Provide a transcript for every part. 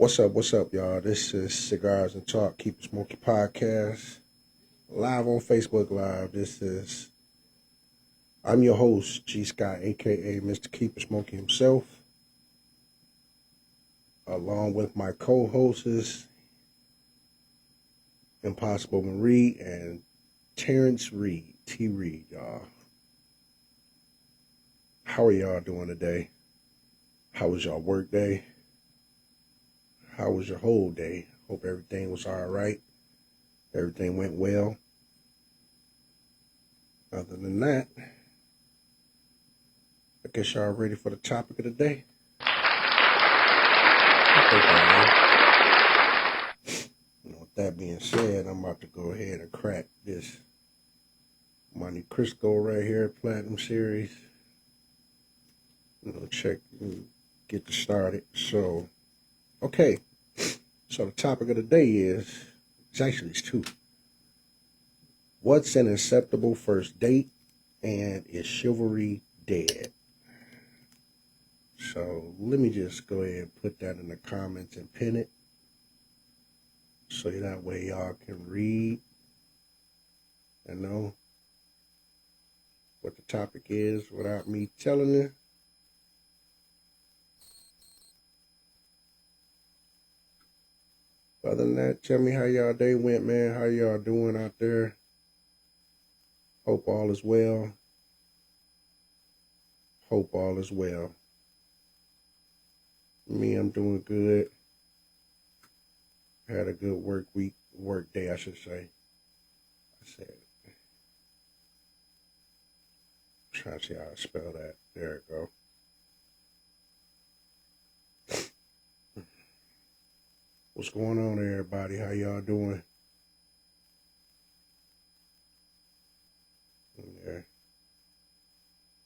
What's up, y'all? This is Cigars and Talk, Keep It Smokey podcast, live on Facebook Live. I'm your host, G.Scott, a.k.a. Mr. Keep It Smokey himself, along with my co-hosts, Impossible Marie and Terrence Reed, T. Reed, y'all. How are y'all doing today? How was y'all work day? How was your whole day? Hope everything was all right. Everything went well. Other than that, I guess y'all ready for the topic of the day? I think I am. With that being said, I'm about to go ahead and crack this Monte Cristo right here, Platinum Series. Check and get this started. So, okay. So the topic of the day it's two. What's an acceptable first date, and is chivalry dead? So let me just go ahead and put that in the comments and pin it, so that way y'all can read and know what the topic is without me telling you. Other than that, tell me how y'all day went, man. How y'all doing out there? Hope all is well. Hope all is well. Me, I'm doing good. Had a good work day, I should say. Trying to see how I spell that. There it go. What's going on, everybody? How y'all doing? There.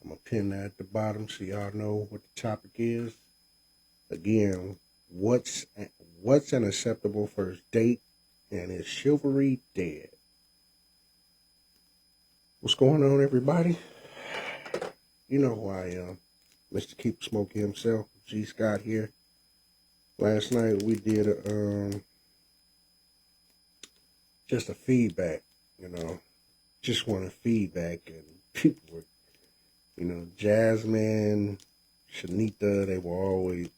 I'm gonna pin that at the bottom so y'all know what the topic is. Again, what's an acceptable first date, and is chivalry dead? What's going on, everybody? You know who I am, Mr. Keep Smokey himself, G.Scott here. Last night we did just a feedback, just wanted feedback, and people were, Jasmine, Shanita, they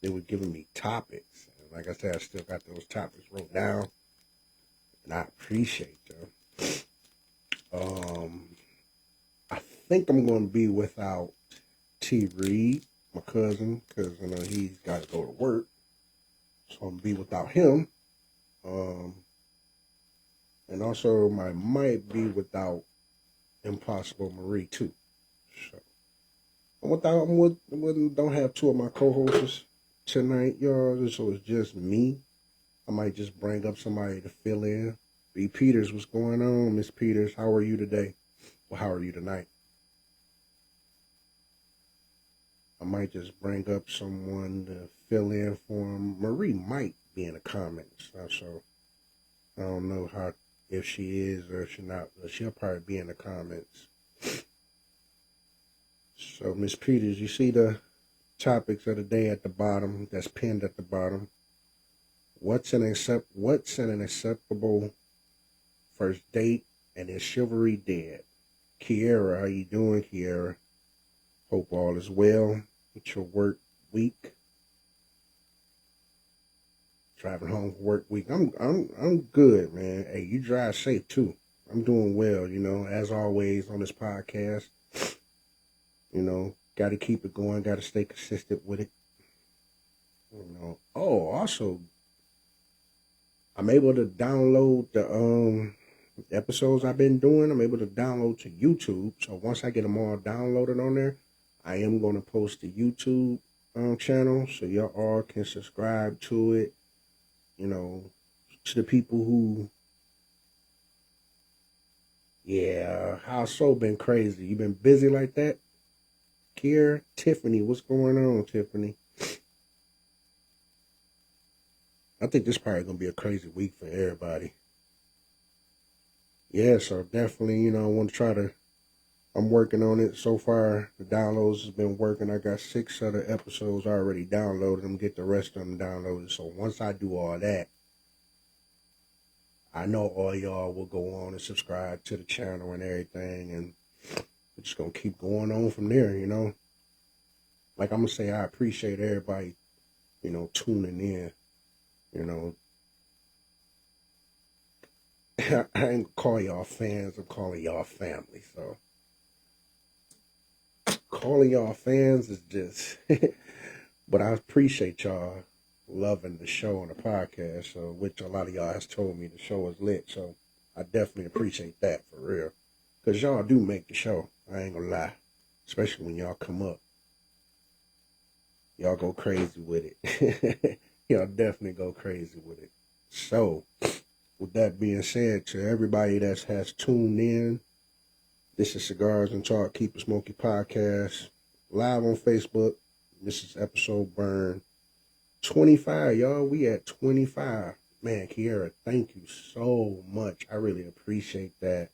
were giving me topics. And like I said, I still got those topics wrote down, and I appreciate them. I think I'm going to be without T. Reed, my cousin, because, he's got to go to work. So I'm going to be without him. And also I might be without Impossible Marie, too. So don't have two of my co-hosts tonight, y'all. So it's just me. I might just bring up somebody to fill in. B. Peters, what's going on? Miss Peters, how are you today? Well, how are you tonight? I might just bring up someone to fill in for him. Marie might be in the comments, so I don't know if she is or if she's not, but she'll probably be in the comments. So, Miss Peters, you see the topics of the day at the bottom, that's pinned at the bottom. What's an acceptable first date, and is chivalry dead? Kiera, how you doing, Kiera? Hope all is well with your work week. Driving home from work week. I'm good, man. Hey, you drive safe too. I'm doing well, as always on this podcast. Gotta keep it going, gotta stay consistent with it. Oh, also, I'm able to download the episodes I've been doing. I'm able to download to YouTube. So once I get them all downloaded on there, I am going to post the YouTube channel so y'all all can subscribe to it. To the people who, how's so been crazy? You been busy like that? Kiera, Tiffany, what's going on, Tiffany? I think this probably going to be a crazy week for everybody. Yeah, so definitely, I want to try to I'm working on it. So far, the downloads has been working. I got 6 other episodes already downloaded. I'm get the rest of them downloaded. So once I do all that, I know all y'all will go on and subscribe to the channel and everything, and we're just gonna keep going on from there. Like I'm gonna say, I appreciate everybody, tuning in. I ain't gonna call y'all fans. I'm calling y'all family. So calling y'all fans is just, but I appreciate y'all loving the show and the podcast, so which a lot of y'all has told me the show is lit. So I definitely appreciate that for real, because y'all do make the show. I ain't gonna lie, especially when y'all come up. Y'all go crazy with it. Y'all definitely go crazy with it. So, with that being said, to everybody that has tuned in, this is Cigars and Talk, Keep It Smokey podcast, live on Facebook. This is episode burn 25, y'all. We at 25. Man, Kiera, thank you so much. I really appreciate that.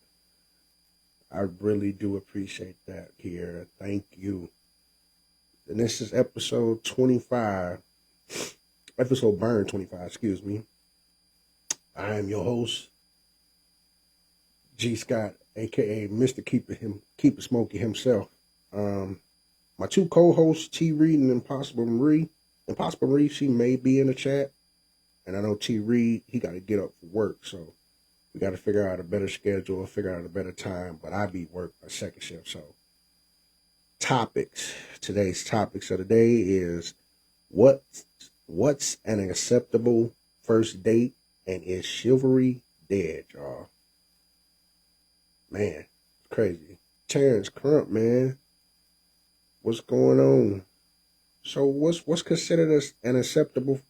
I really do appreciate that, Kiera. Thank you. And this is episode 25. Episode burn 25, excuse me. I am your host, G.Scott, a.k.a. Mr. Keep It Smokey himself. My 2 co-hosts, T. Reed and Impossible Marie. Impossible Marie, she may be in the chat. And I know T. Reed, he got to get up for work. So we got to figure out a better schedule, figure out a better time. But I be work my second shift. So topics. Today's topics of the day is what's an acceptable first date, and is chivalry dead, y'all? Man, it's crazy. Terrence Crump, man. What's going on? So what's considered an acceptable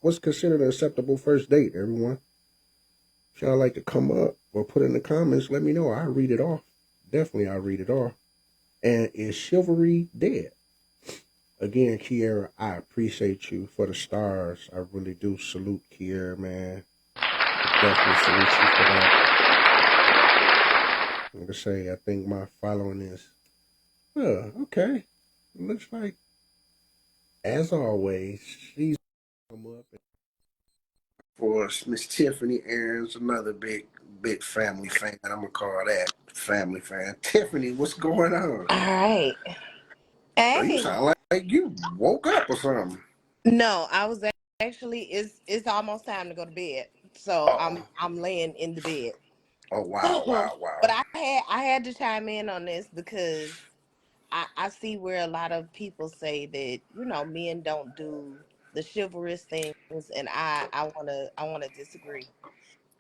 first date, everyone? If y'all like to come up or put in the comments, let me know. I'll read it off. Definitely I'll read it off. And is chivalry dead? Again, Kiera, I appreciate you for the stars. I really do salute Kiera, man. Definitely salute you for that. I'm gonna say, I think my following is, okay. It looks like, as always, she's come up. And of course, Miss Tiffany Aaron's another big family fan. I'm gonna call that family fan. Tiffany, what's going on? All right. Girl, you Hey. sound like you woke up or something. No, I was actually it's almost time to go to bed. So Oh. I'm laying in the bed. Oh, wow. But I had to chime in on this because I see where a lot of people say that, men don't do the chivalrous things, and I wanna disagree.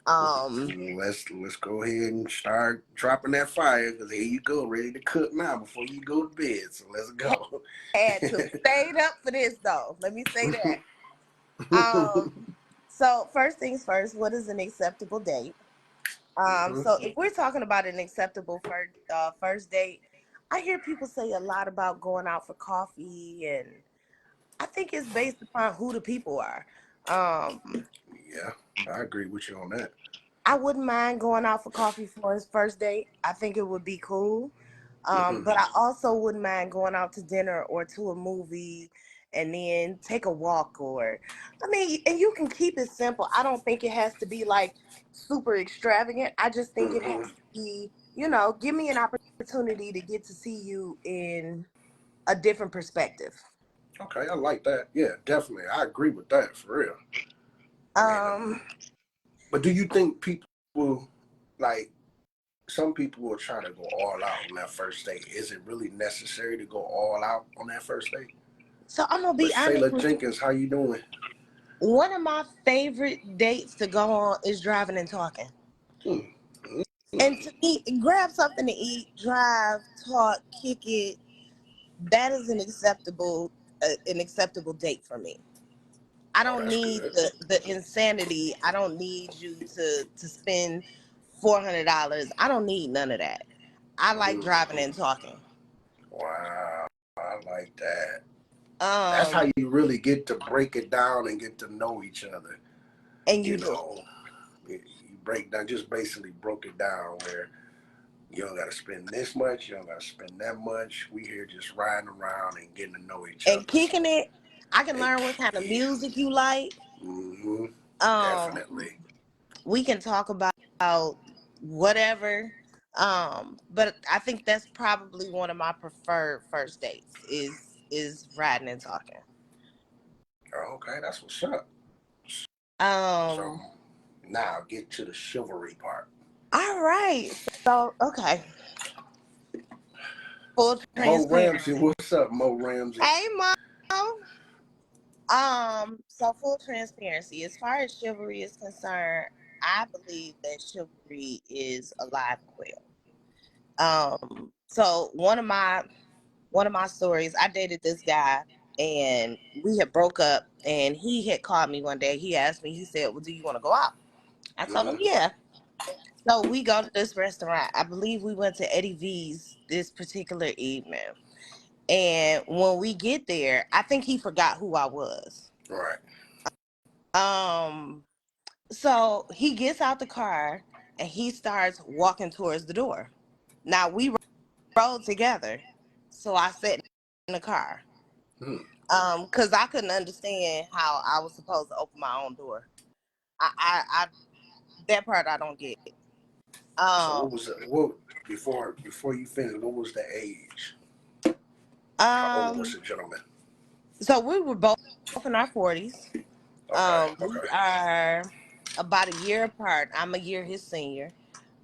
Let's go ahead and start dropping that fire, because here you go, ready to cook now before you go to bed. So let's go. Had to stayed up for this though. Let me say that. So first things first, what is an acceptable date? So if we're talking about an acceptable first date, I hear people say a lot about going out for coffee, and I think it's based upon who the people are. Um, Yeah, I agree with you on that. I wouldn't mind going out for coffee for his first date. I think it would be cool. But I also wouldn't mind going out to dinner or to a movie and then take a walk, and you can keep it simple. I don't think it has to be like super extravagant. I just think it has to be, give me an opportunity to get to see you in a different perspective. Okay, I like that. Yeah, definitely. I agree with that for real. I mean, Um, but do you think people, like, some people will try to go all out on that first date? Is it really necessary to go all out on that first date? so I'm gonna But be honest Shayla with you. Jenkins, how you doing? One of my favorite dates to go on is driving and talking. Hmm. And to eat, grab something to eat, drive, talk, kick it. That is an acceptable date for me. I Oh, don't that's need good. the insanity. I don't need you to spend $400. I don't need none of that. I like Mm. driving and talking. Wow, I like that. That's how Um, you really get to break it down and get to know each other. and you You do. know, you break down, just basically broke it down where You don't got to spend this much. You don't got to spend that much. We here just riding around and getting to know each And other. kicking it. I can And learn what kind of music you like. mm-hmm, Um, definitely. we can talk about whatever. But I think that's probably one of my preferred first dates is riding and talking. Oh, okay, that's what's up. So Um, now get to the chivalry part. all right. So okay. Full Mo Ramsey, transparency. what's up, Mo Ramsey? Hey Mo. So full transparency. As far as chivalry is concerned, I believe that chivalry is alive and well. So one of my stories, I dated this guy and we had broke up and he had called me one day. He asked me, he said, well, do you want to go out? I told him, Mm-hmm. yeah. So we go to this restaurant. I believe we went to Eddie V's this particular evening. And when we get there, I think he forgot who I was. Right. Um, so he gets out the car and he starts walking towards the door. Now we rode together. So I sat in the car. Mm. Because I couldn't understand how I was supposed to open my own door. I that part I don't get. So Um, what was it? What before you finish? What was the age? How old was um, the gentleman? so we were both in our 40s. Okay. We Okay. are about a year apart. I'm a year his senior.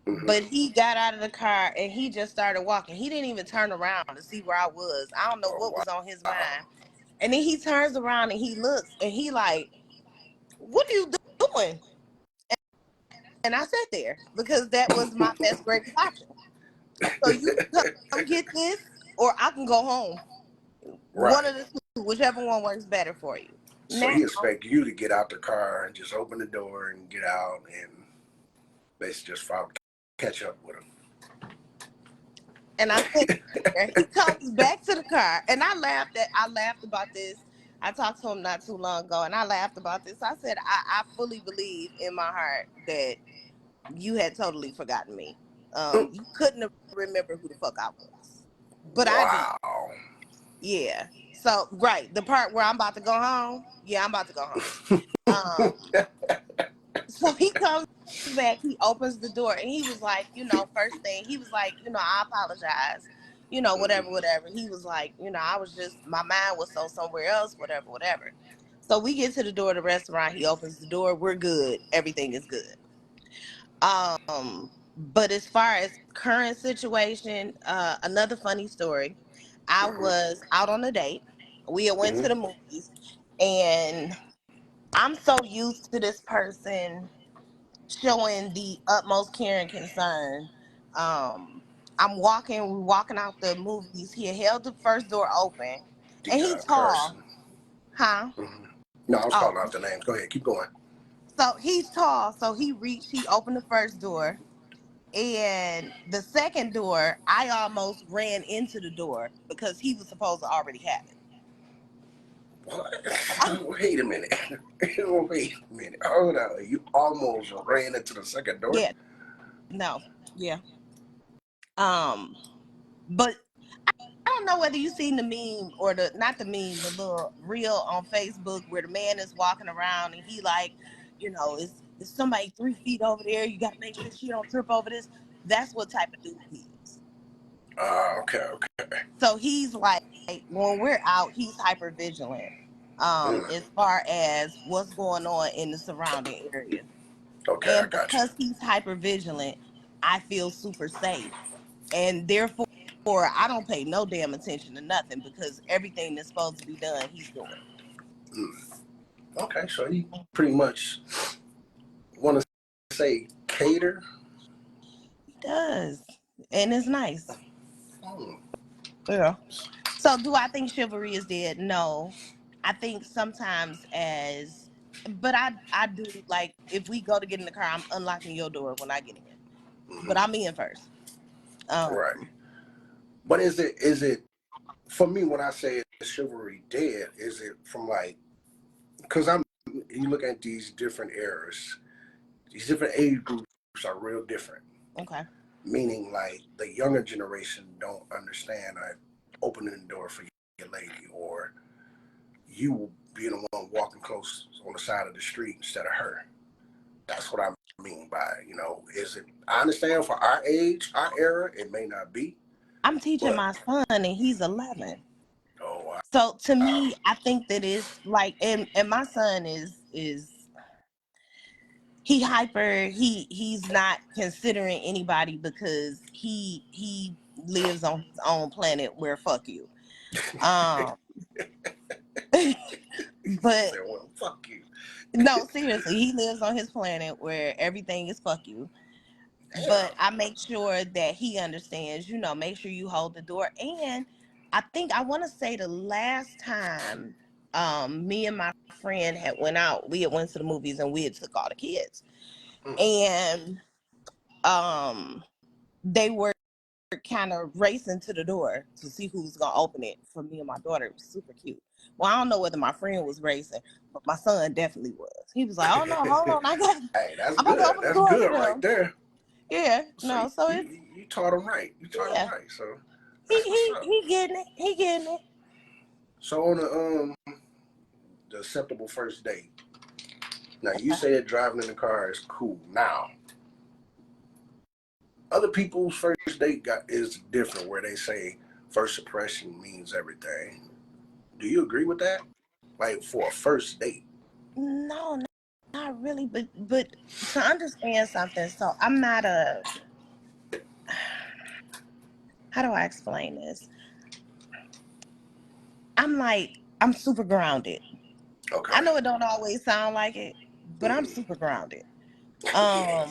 Mm-hmm. But he got out of the car and he just started walking. He didn't even turn around to see where I was. I don't know Oh what was on his wow. mind. And then he turns around and he looks and he like, "What are you doing?" And I sat there because that was my best greatest option. So you come get this, or I can go home. One Right. of the two, whichever one works better for you. So Now, he expect you to get out the car and just open the door and get out and basically just follow, catch up with him. and I said, he comes back to the car, and I laughed about this. I talked to him not too long ago, and I laughed about this. I said, I fully believe in my heart that you had totally forgotten me. You couldn't have remembered who the fuck I was, but I did. Wow. Yeah. So right, the part where I'm about to go home. Yeah, I'm about to go home. So he comes back, he opens the door, and he was like, first thing, he was like, I apologize, whatever, Mhm. whatever. He was like, I was just, my mind was so somewhere else, whatever, whatever. So we get to the door of the restaurant, he opens the door, we're good, everything is good. But as far as current situation, another funny story. I Mhm. was out on a date. We had went to Mhm. the movies, and I'm so used to this person showing the utmost care and concern. Um, we're walking out the movies. He had held the first door open, and The he tall, person. huh? Mhm. No, I was Oh, calling out the names. Go ahead, keep going. so he's tall. So he reached. He opened the first door, and the second door, I almost ran into the door because he was supposed to already have it. What? Wait a minute. Wait a minute. Hold on. You almost ran into the second door. Yeah, no, yeah. Um, but I don't know whether you seen the meme or the not the meme, the little reel on Facebook where the man is walking around and he like, is somebody 3 feet over there? You got to make sure she don't trip over this. That's what type of dude he is. Okay, okay. So he's like, when we're out, he's hyper vigilant. Mm. As far as what's going on in the surrounding area, Okay, I and got you. because he's hyper vigilant, I feel super safe, and therefore I don't pay no damn attention to nothing because everything that's supposed to be done, he's doing. Mm. Okay, so you pretty much want to say cater. He does, and it's nice. Mm. Yeah. So, do I think chivalry is dead? No. I think sometimes but I do like if we go to get in the car, I'm unlocking your door when I get in, but Hmm. I'm in first. Right. Um, But is it for me when I say is chivalry dead? Is it from like because you look at these different eras, these different age groups are real different. okay. meaning like the younger generation don't understand opening the door for your lady, or you being the one walking close on the side of the street instead of her. That's what I mean by, is it, I understand for our age, our era, it may not be, I'm teaching but, my son and he's 11. oh, wow. So to me, I think that it's like, and my son is he hyper. He's not considering anybody because he lives on his own planet where fuck you. Um, He but said, well, fuck you. no, seriously, he lives on his planet where everything is fuck you. But Damn. I make sure that he understands, make sure you hold the door. And I want to say the last time me and my friend had went out, we had went to the movies and we had took all the kids. Mm. And they were kind of racing to the door to see who was gonna open it for me and my daughter. It was super cute. Well, I don't know whether my friend was racing, but my son definitely was. He was like, "Oh no, hold on, Hey, that's I'm about to good. open the That's door for good right them." there. Yeah, So no, so it's you taught him right. You taught him yeah. right. So He that's what's he up. he getting it. He getting it. So on the acceptable first date. Now you Okay. said driving in the car is cool. Now other people's first date is different, where they say first impression means everything. Do you agree with that? Like for a first date? No, not really. But to understand something, so I'm not a. How do I explain this? I'm super grounded. I Okay. know it don't always sound like it, but I'm Mm-hmm. super grounded. Yeah, Um,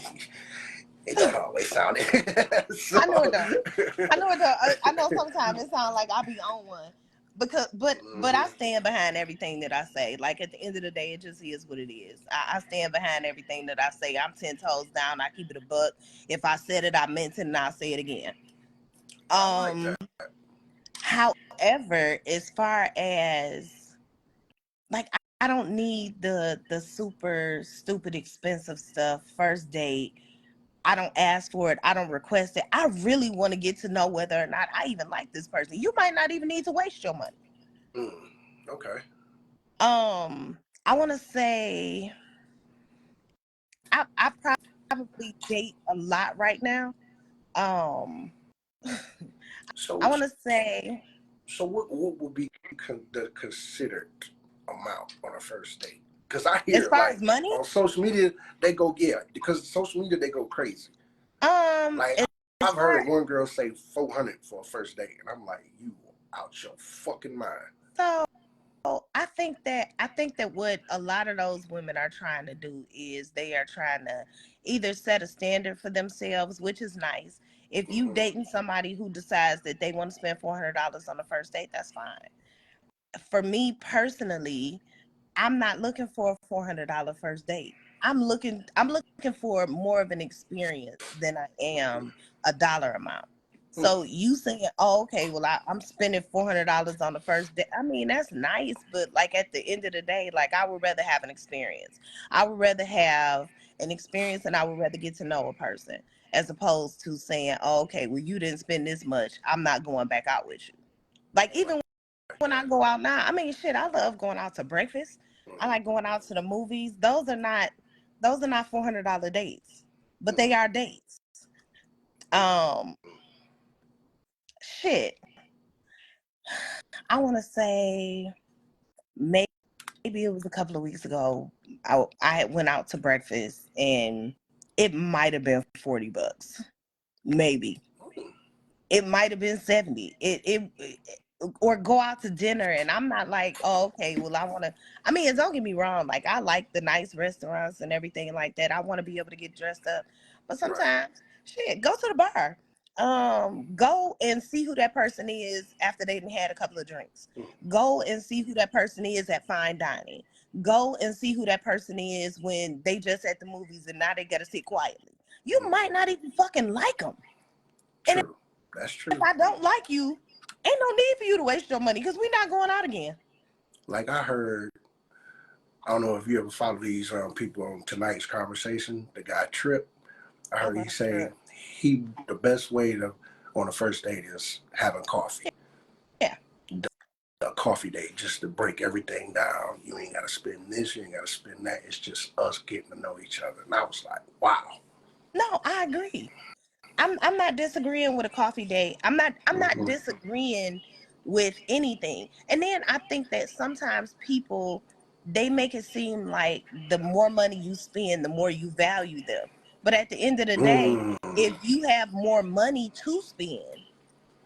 it don't always sound it. So. I know it don't. I know it don't. I know sometimes it sounds like I be on one because, but I Mm-hmm. stand behind everything that I say. Like at the end of the day, it just is what it is. I stand behind everything that I say. I'm 10 toes down. I keep it a buck. If I said it, I meant it, and I'll say it again. I like Um, that. However, as far as like I don't need the super stupid expensive stuff first date. I don't ask for it. I don't request it. I really want to get to know whether or not I even like this person. You might not even need to waste your money. Mm. Okay. I want to say I probably date a lot right now. Um, I So want to say what would be the considered amount on a first date? Because I as hear far as like money, on social media they go, yeah, because social media they go crazy. Like as I've far heard one girl say 400 for a first date, and I'm like, you out your fucking mind. so I think that what a lot of those women are trying to do is they are trying to either set a standard for themselves, which is nice. If you Mm-hmm. dating somebody who decides that they want to spend $400 on the first date, that's fine. For me personally, I'm not looking for a $400 first date. I'm looking for more of an experience than I am a dollar amount. Mm. So you saying, oh, okay, well I'm spending $400 on the first day. I mean, that's nice, but like at the end of the day, like I would rather have an experience. I would rather have an experience and I would rather get to know a person as opposed to saying, oh, okay, well you didn't spend this much. I'm not going back out with you. Like Like even when I go out now, I mean, shit, I love going out to breakfast. I like going out to the movies. Those are not $400 dates, but they are dates. Um, Shit, I want to say maybe it was a couple of weeks ago. I had went out to breakfast and it might have been $40, maybe. It might have been 70. Or go out to dinner and I'm not like, oh, okay, well I want to. I mean, don't get me wrong, like I like the nice restaurants and everything like that. I want to be able to get dressed up, but right. sometimes, shit, go to the bar. Go and see who that person is after they done had a couple of drinks. Mm. Go and see who that person is at fine dining. Go and see who that person is when they just at the movies and now they gotta sit quietly. You might not even fucking like them. And True. That's if true. I don't like you, ain't no need for you to waste your money because we're not going out again. Like I heard, I don't know if you ever follow these people on tonight's conversation. The guy Trip. I Oh, heard what he a say trip. the best way to on a first date is having coffee. Yeah. A coffee date just to break everything down. You ain't got to spend this, you ain't got to spend that. It's just us getting to know each other. And I was like, wow. No, I agree. I'm not disagreeing with a coffee date. I'm not disagreeing with anything. And then I think that sometimes people, they make it seem like the more money you spend, the more you value them. But at the end of the day, Mm, if you have more money to spend,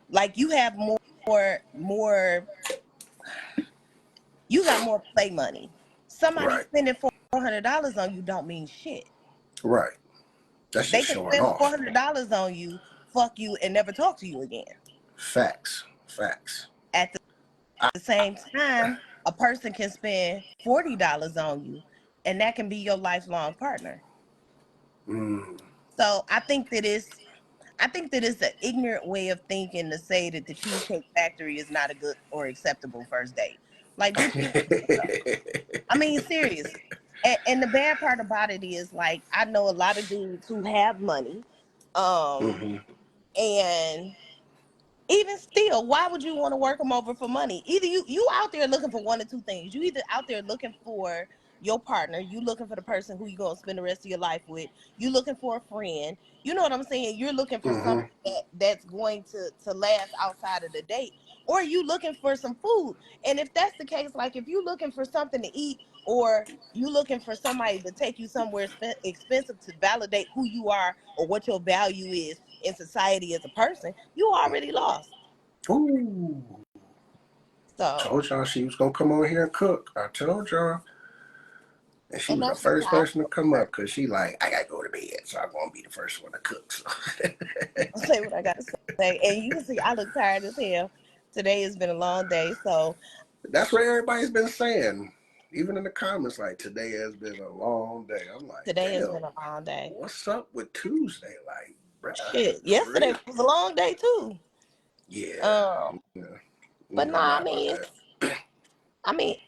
like you have more you got more play money. Somebody right, spending $400 on you don't mean shit. right. That's They just can showing spend four off. hundred dollars on you, fuck you, and never talk to you again. Facts, facts. At the same time, a person can spend $40 on you, and that can be your lifelong partner. Mm. So I think that it's an ignorant way of thinking to say that the Cheesecake Factory is not a good or acceptable first date. Like, bitch, get the fuck up. I mean, seriously. And the bad part about it is, like, I know a lot of dudes who have money, um, hmm and even still, why would you want to work them over for money? Either you out there looking for one or two things. You either out there looking for your partner, you looking for the person who you gonna spend the rest of your life with, you looking for a friend. You know what I'm saying? You're looking for hmm something that's going to last outside of the date, or you looking for some food. And if that's the case, like if you looking for something to eat, or you looking for somebody to take you somewhere expensive to validate who you are or what your value is in society as a person, you already lost. Ooh. So, Told y'all she was gonna come on here and cook. I told y'all. And she and was the that's just first how I person to feel come for up her. because she like, I gotta go to bed, so I'm gonna be the first one to cook. So. I'll say what I gotta say. And you can see I look tired as hell. Today has been a long day, so That's what everybody's been saying. Even in the comments, like today has been a long day. I'm like, today has damn, been a long day. what's up with Tuesday? Like, bruh, Shit. for Yesterday real? was a long day too. Yeah, Um, yeah. but You no, ain't I mad about mean, that.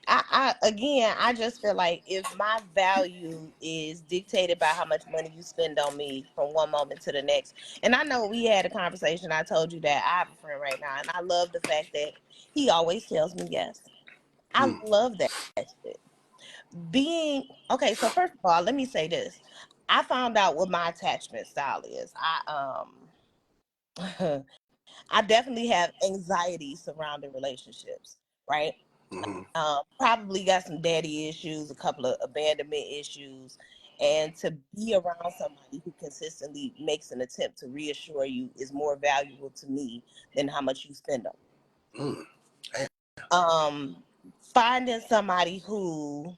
I again, I just feel like if my value is dictated by how much money you spend on me from one moment to the next, and I know we had a conversation. I told you that I have a friend right now, and I love the fact that he always tells me yes. I Mm, love that shit. Being okay, so first of all, let me say this. I found out what my attachment style is. I definitely have anxiety surrounding relationships, right? mm-hmm. Probably got some daddy issues, a couple of abandonment issues, and to be around somebody who consistently makes an attempt to reassure you is more valuable to me than how much you spend on Mm, damn. me. Finding somebody who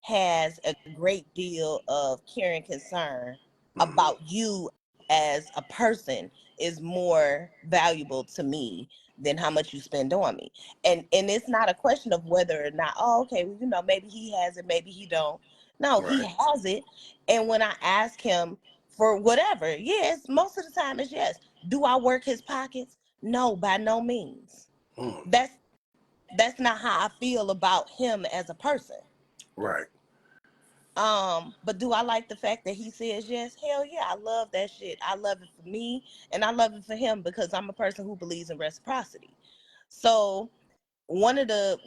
has a great deal of care and concern Mm-hmm. about you as a person is more valuable to me than how much you spend on me. And it's not a question of whether or not, oh, okay, well, maybe he has it, maybe he don't. No, he Right. has it. And when I ask him for whatever, yes, most of the time it's yes. Do I work his pockets? No, by no means. Mm, That's not how I feel about him as a person. right. But do I like the fact that he says yes? Hell yeah, I love that shit. I love it for me and I love it for him because I'm a person who believes in reciprocity. So one of the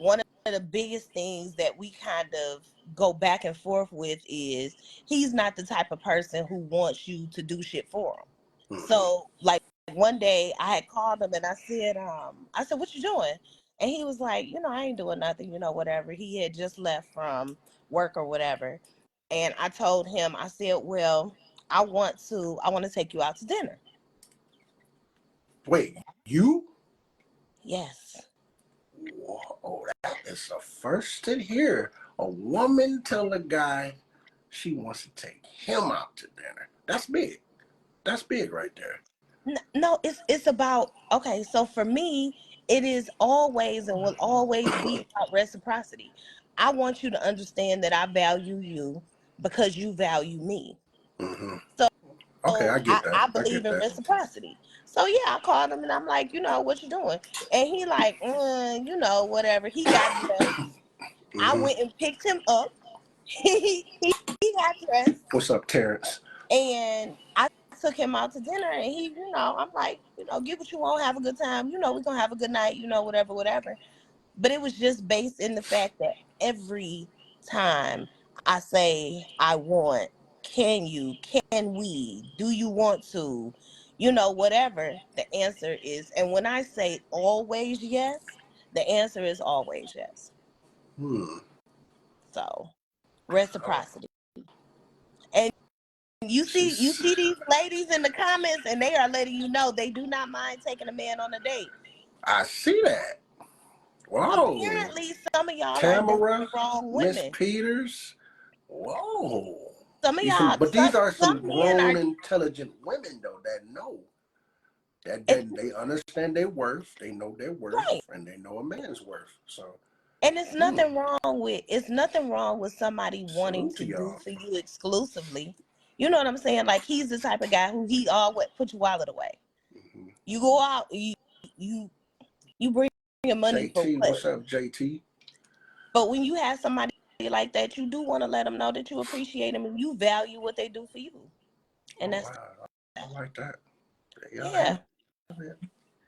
biggest things that we kind of go back and forth with is he's not the type of person who wants you to do shit for him. Mm-hmm. So like one day I had called him and I said, what you doing? And he was like, I ain't doing nothing, whatever. He had just left from work or whatever. And I told him, I said, well, I want to take you out to dinner. Wait, you? Yes. Whoa, that is the first to hear a woman tell a guy she wants to take him out to dinner. That's big. That's big right there. No, it's about, okay, so for me, it is always and will always be about reciprocity. I want you to understand that I value you because you value me. Mm-hmm. So Okay, I I, get that. I I believe get in that. reciprocity. So yeah, I called him and I'm like, what you doing? And he like, whatever. He got dressed. I Mm-hmm. went and picked him up. He got dressed What's up, Terrence? and I took him out to dinner, and he, I'm like, get what you want, have a good time. We're gonna have a good night, whatever. But it was just based in the fact that every time I say I want, can you, can we, do you want to, whatever the answer is. And when I say always yes, the answer is always yes. So reciprocity. And you see these ladies in the comments, and they are letting you know they do not mind taking a man on a date. I see that. Whoa. Apparently, some of y'all are dating Tamara, the wrong Miss women. Peters. Whoa. Some of y'all, But these are some some men are, grown, intelligent women, though, that know. That they understand their worth. They know their worth, right. and they know a man's worth. So, And it's nothing wrong with somebody wanting salute to to do y'all. for you exclusively. You know what I'm saying? Like, he's the type of guy who he always put your wallet away. Mm-hmm. You go out, you bring your money for JT, what? what's up, JT? But when you have somebody like that, you do want to let them know that you appreciate them and you value what they do for you. And Oh, that's wow. I like that. Y'all yeah. have it.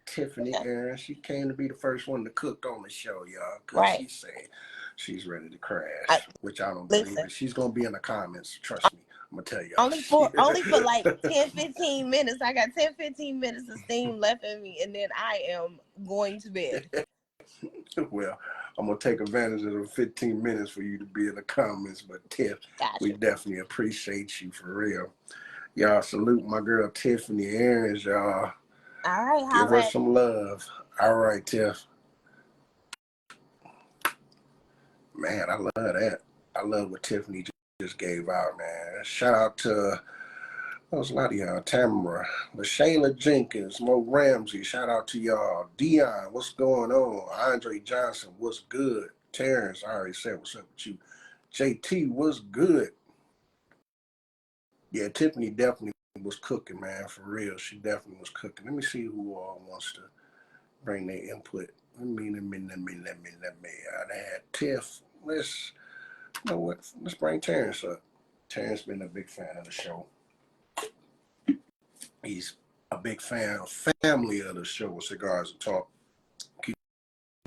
Tiffany Yeah. Aaron, she came to be the first one to cook on the show, y'all, because Right. she said she's ready to I, crash, which I don't believe listen, it. She's going to be in the comments. Trust me. I'm going to tell only for like y'all. 10-15 minutes. I got 10-15 minutes of steam left in me, and then I am going to bed. Well, I'm going to take advantage of the 15 minutes for you to be in the comments. But Tiff, Gotcha. we definitely appreciate you for real. Y'all salute my girl Tiffany Aaron, y'all. All right, Give her holla. some love. All right, Tiff. Man, I love that. I love what Tiffany just gave out, man. Shout out to, there's a lot of y'all. Tamara, LaShayla Jenkins, Mo Ramsey, shout out to y'all. Dion, what's going on? Andre Johnson, what's good? Terrence, I already said what's up with you. JT, what's good? Yeah, Tiffany definitely was cooking, man, for real. She definitely was cooking. Let me see who all wants to bring their input. Let me. I had Tiff. Let's, you know what? Let's bring Terrence up. Terrence been a big fan of the show. He's a big fan of family of the show, Cigars and Talk. Keep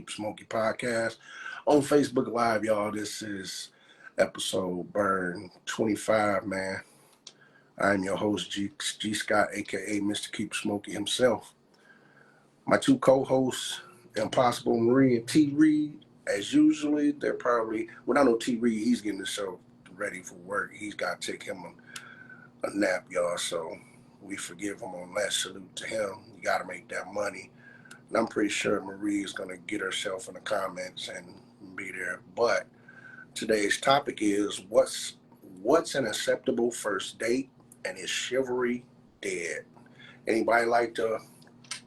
Smokey podcast on Facebook Live, y'all. This is episode burn 25, man. I'm your host, G.Scott, aka Mr. Keep Smokey himself. My two co-hosts, Impossible Marie and T. Reed, as usually, they're probably, well, I know T. Reed, he's getting the show ready for work. He's got to take him a nap, y'all, so we forgive him on that. Salute to him. You got to make that money. And I'm pretty sure Marie is going to get herself in the comments and be there. But today's topic is what's an acceptable first date, and is chivalry dead? Anybody like to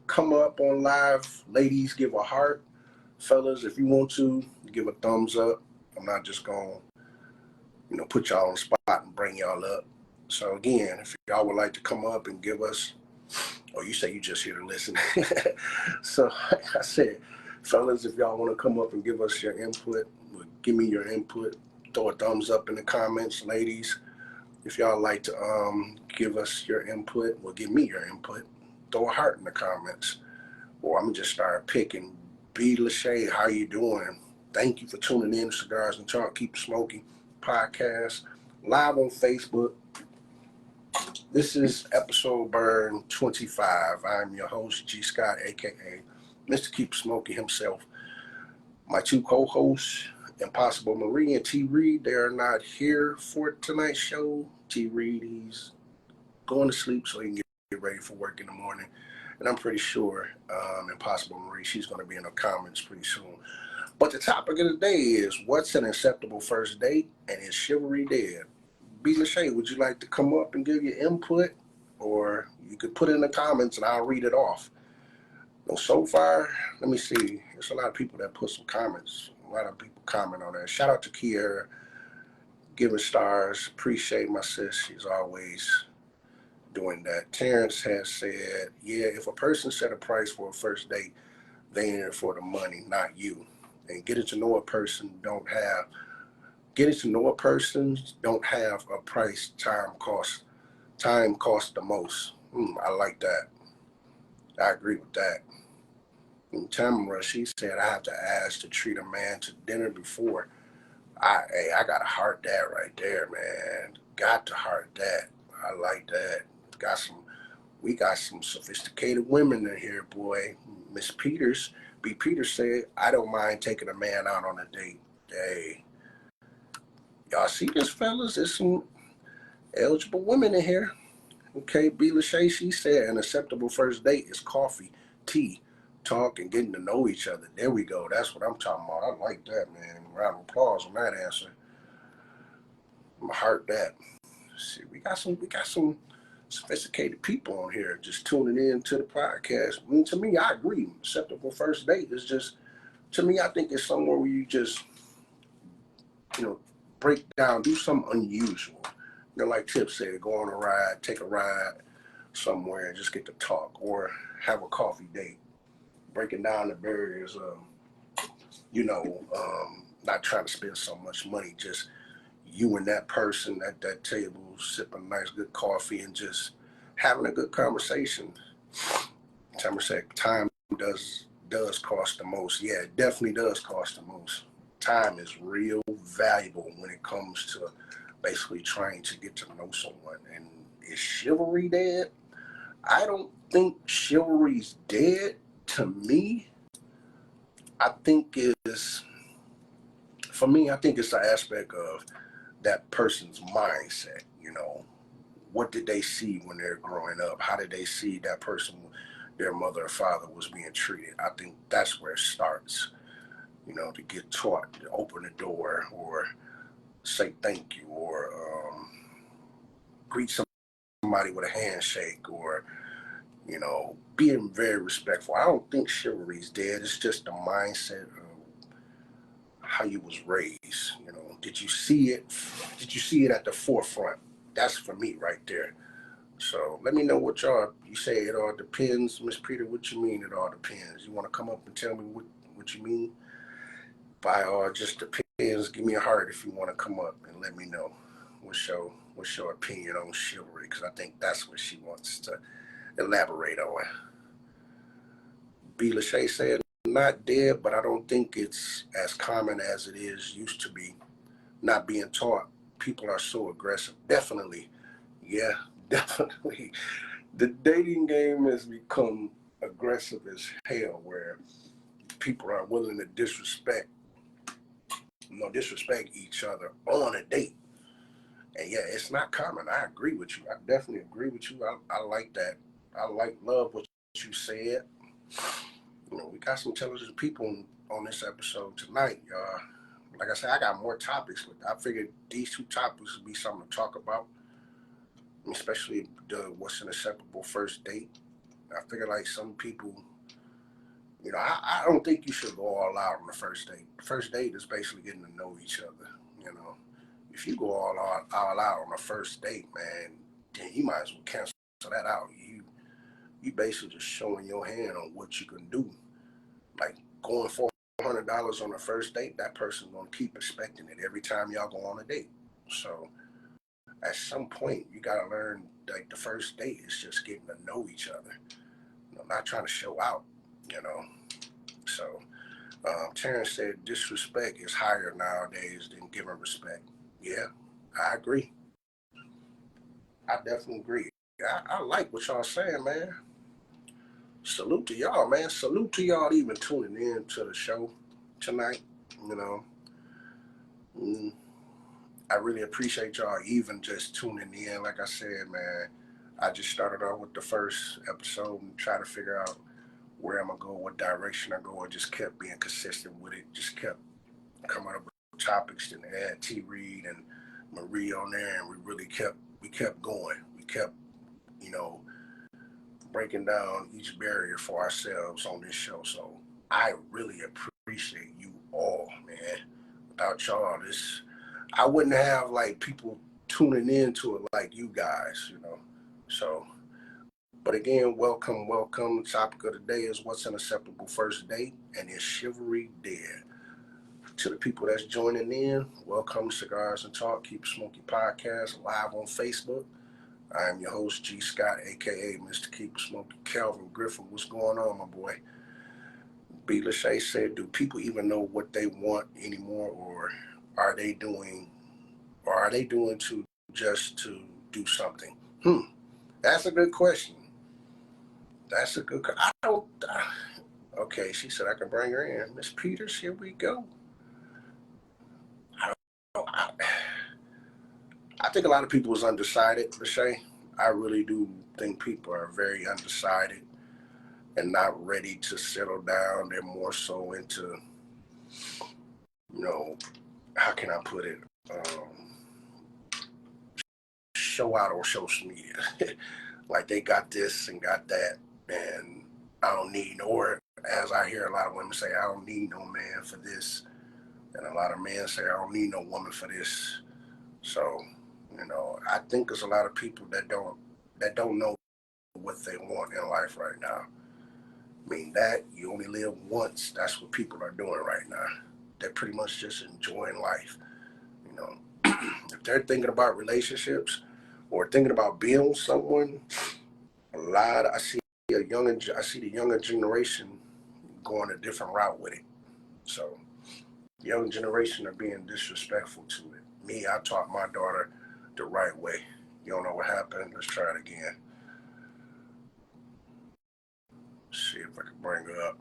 come up on live? Ladies, give a heart. Fellas, if you want to, give a thumbs up. I'm not just going to, put y'all on the spot and bring y'all up. So again, if y'all would like to come up and give us, or you say you just here to listen. So like I said, fellas, if y'all want to come up and give us your input, give me your input. Throw a thumbs up in the comments. Ladies, if y'all like to give us your input, well, give me your input. Throw a heart in the comments. Or I'm going to just start picking. B. Lachey, how you doing? Thank you for tuning in to Cigars and Talk. Keep Smoking podcast. Live on Facebook. This is episode burn 25. I'm your host, G.Scott, a.k.a. Mr. Keep Smoking himself. My two co-hosts, Impossible Marie and T. Reed, they are not here for tonight's show. T. Reed, he's going to sleep so he can get ready for work in the morning. And I'm pretty sure Impossible Marie, she's going to be in the comments pretty soon. But the topic of the day is, what's an acceptable first date, and is chivalry dead? B. Lachey, would you like to come up and give your input? Or you could put it in the comments and I'll read it off. Well, so far, let me see. There's a lot of people that put some comments. A lot of people comment on that. Shout out to Kiera, giving stars. Appreciate my sis. She's always doing that. Terrence has said, yeah, if a person set a price for a first date, they in it for the money, not you. And getting to know a person don't have a price, time, cost Time costs the most. I like that. I agree with that. And Tamara, she said, I have to ask to treat a man to dinner before. I gotta heart that right there, man. Got to heart that. I like that. We got some sophisticated women in here, boy. Miss Peters, B. Peters said, I don't mind taking a man out on a date. Hey, y'all see this, fellas? There's some eligible women in here. Okay, B. Lachey, she said an acceptable first date is coffee, tea, talk, and getting to know each other. There we go. That's what I'm talking about. I like that, man. Round of applause on that answer. I'm gonna heart that. See, we got some sophisticated people on here just tuning in to the podcast. To me, I agree. Acceptable first date is just, to me, I think it's somewhere where you just, break down, do something unusual. Like Tip said, go on a ride, take a ride somewhere and just get to talk or have a coffee date. Breaking down the barriers of, not trying to spend so much money, just you and that person at that table sipping nice good coffee and just having a good conversation. Timer said time does cost the most. Yeah, it definitely does cost the most. Time is real valuable when it comes to basically trying to get to know someone. And is chivalry dead? I don't think chivalry's dead. To me, I think for me, I think it's the aspect of that person's mindset. What did they see when they're growing up? How did they see that person, their mother or father, was being treated? I think that's where it starts. To get taught, to open the door, or say thank you, or greet somebody with a handshake, or being very respectful. I don't think chivalry's dead. It's just the mindset of how you was raised. Did you see it? Did you see it at the forefront? That's for me right there. So let me know what you say it all depends. Miss Peter, what you mean it all depends? You want to come up and tell me what you mean? By all just depends. Give me a heart if you want to come up and let me know what's your opinion on chivalry, because I think that's what she wants to elaborate on. B. Lachey said, not dead, but I don't think it's as common as it used to be. Not being taught. People are so aggressive. Definitely. Yeah, definitely. The dating game has become aggressive as hell, where people are willing to disrespect each other on a date. And yeah, it's not common. I agree with you. I definitely agree with you. I like that. Love what you said. We got some intelligent people on this episode tonight, y'all. Like I said, I got more topics, but I figured these two topics would be something to talk about, especially what's an acceptable first date. I figure like some people, I don't think you should go all out on the first date. The first date is basically getting to know each other. If you go all out on the first date, man, then you might as well cancel that out. You basically just showing your hand on what you can do. Like going $400 on the first date, that person's gonna keep expecting it every time y'all go on a date. So at some point, you gotta learn like the first date is just getting to know each other. Not trying to show out. So Terrence said disrespect is higher nowadays than giving respect. Yeah, I agree. I definitely agree. I like what y'all saying, man. Salute to y'all, man. Salute to y'all even tuning in to the show tonight. Mm, I really appreciate y'all even just tuning in. Like I said, man, I just started off with the first episode and try to figure out where I'm gonna go, what direction I go. I just kept being consistent with it. Just kept coming up with topics and add T Reed and Marie on there, and we kept going. We kept, breaking down each barrier for ourselves on this show. So I really appreciate you all, man. Without y'all, I wouldn't have like people tuning into it like you guys, So, but again, welcome. The topic of the day is what's an acceptable first date, and is chivalry dead? To the people that's joining in, welcome to Cigars and Talk. Keep Smokey podcast live on Facebook. I am your host, G.Scott, aka Mr. Keeper Smokey Calvin Griffin. What's going on, my boy? B. Lachey said, "Do people even know what they want anymore, or are they doing, to just to do something?" That's a good question. That's a good. I don't. Okay, she said I can bring her in. Miss Peters, here we go. I don't know. I think a lot of people is undecided, Lachey. I really do think people are very undecided and not ready to settle down. They're more so into, how can I put it? Show out on social media. Like they got this and got that, and I don't need, or as I hear a lot of women say, I don't need no man for this. And a lot of men say, I don't need no woman for this. So, I think there's a lot of people that don't know what they want in life right now. I mean, that you only live once. That's what people are doing right now. They're pretty much just enjoying life. You know, if they're thinking about relationships or thinking about being with someone, I see the younger generation going a different route with it. So, the young generation are being disrespectful to it. Me, I taught my daughter the right way. You don't know what happened? Let's try it again. See if I can bring her up.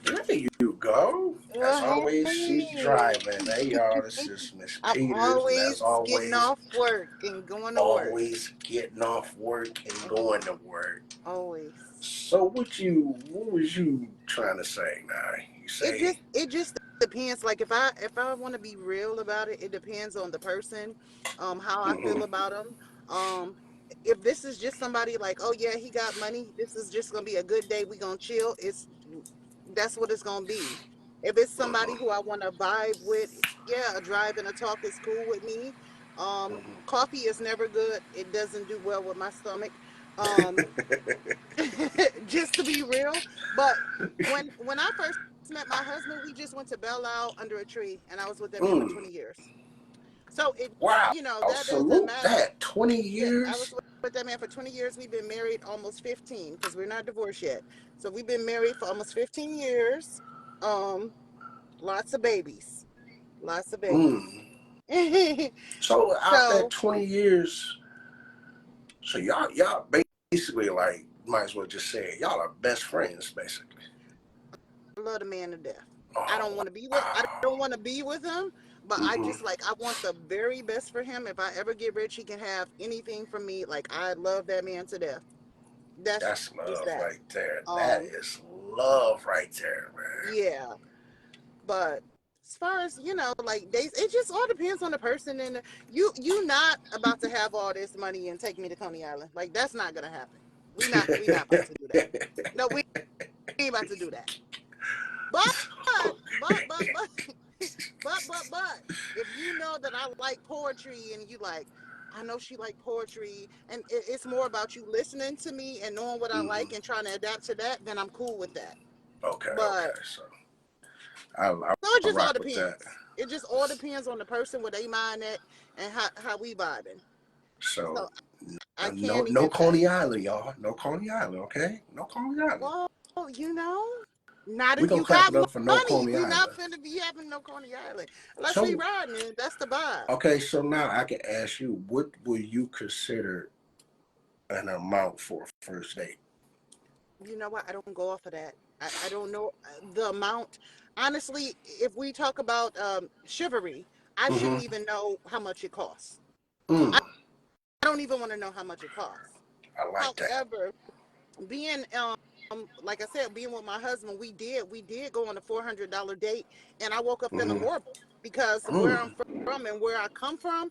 There you go. As always, she's driving. Hey, y'all, this is Miss I'm Peters, and as always getting always, off work and going to work. always getting off work and going to work. Always. So, what was you trying to say now? You say, It just depends. Like if I want to be real about it, it depends on the person, how I feel about them. Um, if this is just somebody like, oh yeah, he got money. This is just gonna be a good day. We gonna chill. That's what it's gonna be. If it's somebody who I want to vibe with, yeah, a drive and a talk is cool with me. Coffee is never good. It doesn't do well with my stomach. Um, just to be real. But when I first met my husband, we just went to Belle Isle under a tree, and I was with that man for 20 years. So wow, that doesn't salute matter. that. 20 Yeah, I was years? with that man for 20 years. We've been married almost 15 because we're not divorced yet. So we've been married for almost 15 years. Um, lots of babies, lots of babies. Mm. So, out that So 20 years, so y'all basically, like, might as well just say it, y'all are best friends, basically. I love the man to death. Oh, I wow. don't want to be with him, but I Mm-hmm. just like I want the very best for him. If I ever get rich, he can have anything from me. Like I love that man to death. That's That's just love that. right there. That Um, is love right there, man. yeah, but as far as like days, it just all depends on the person. And you not about to have all this money and take me to Coney Island. Like that's not gonna happen. We not about to do that. No, we ain't about to do that. But but but if you know that I like poetry and you like, I know she like poetry, and it's more about you listening to me and knowing what I Mm-hmm. like and trying to adapt to that, then I'm cool with that. Okay, But okay. So, I so it just all rock with that. depends. It just all depends on the person, where they mind at, and how we vibing. So, So I no, can't no even say. Coney Island, y'all. No Coney Island, okay? No Coney Island. Well, not We if gonna you clap got it up for no money. Coney We not Island. finna be having no Coney Island unless we So, riding it. That's the vibe. okay, so now I can ask you, what will you consider an amount for a first date? You know what? I don't go off of that. I don't know the amount. Honestly, if we talk about chivalry, I shouldn't Mm-hmm. even know how much it costs. Mm, I don't even want to know how much it costs. I like that. However, being like I said, being with my husband, we did go on a $400 date, and I woke up feeling Mm-hmm. horrible because where I'm Mm, from and where I come from,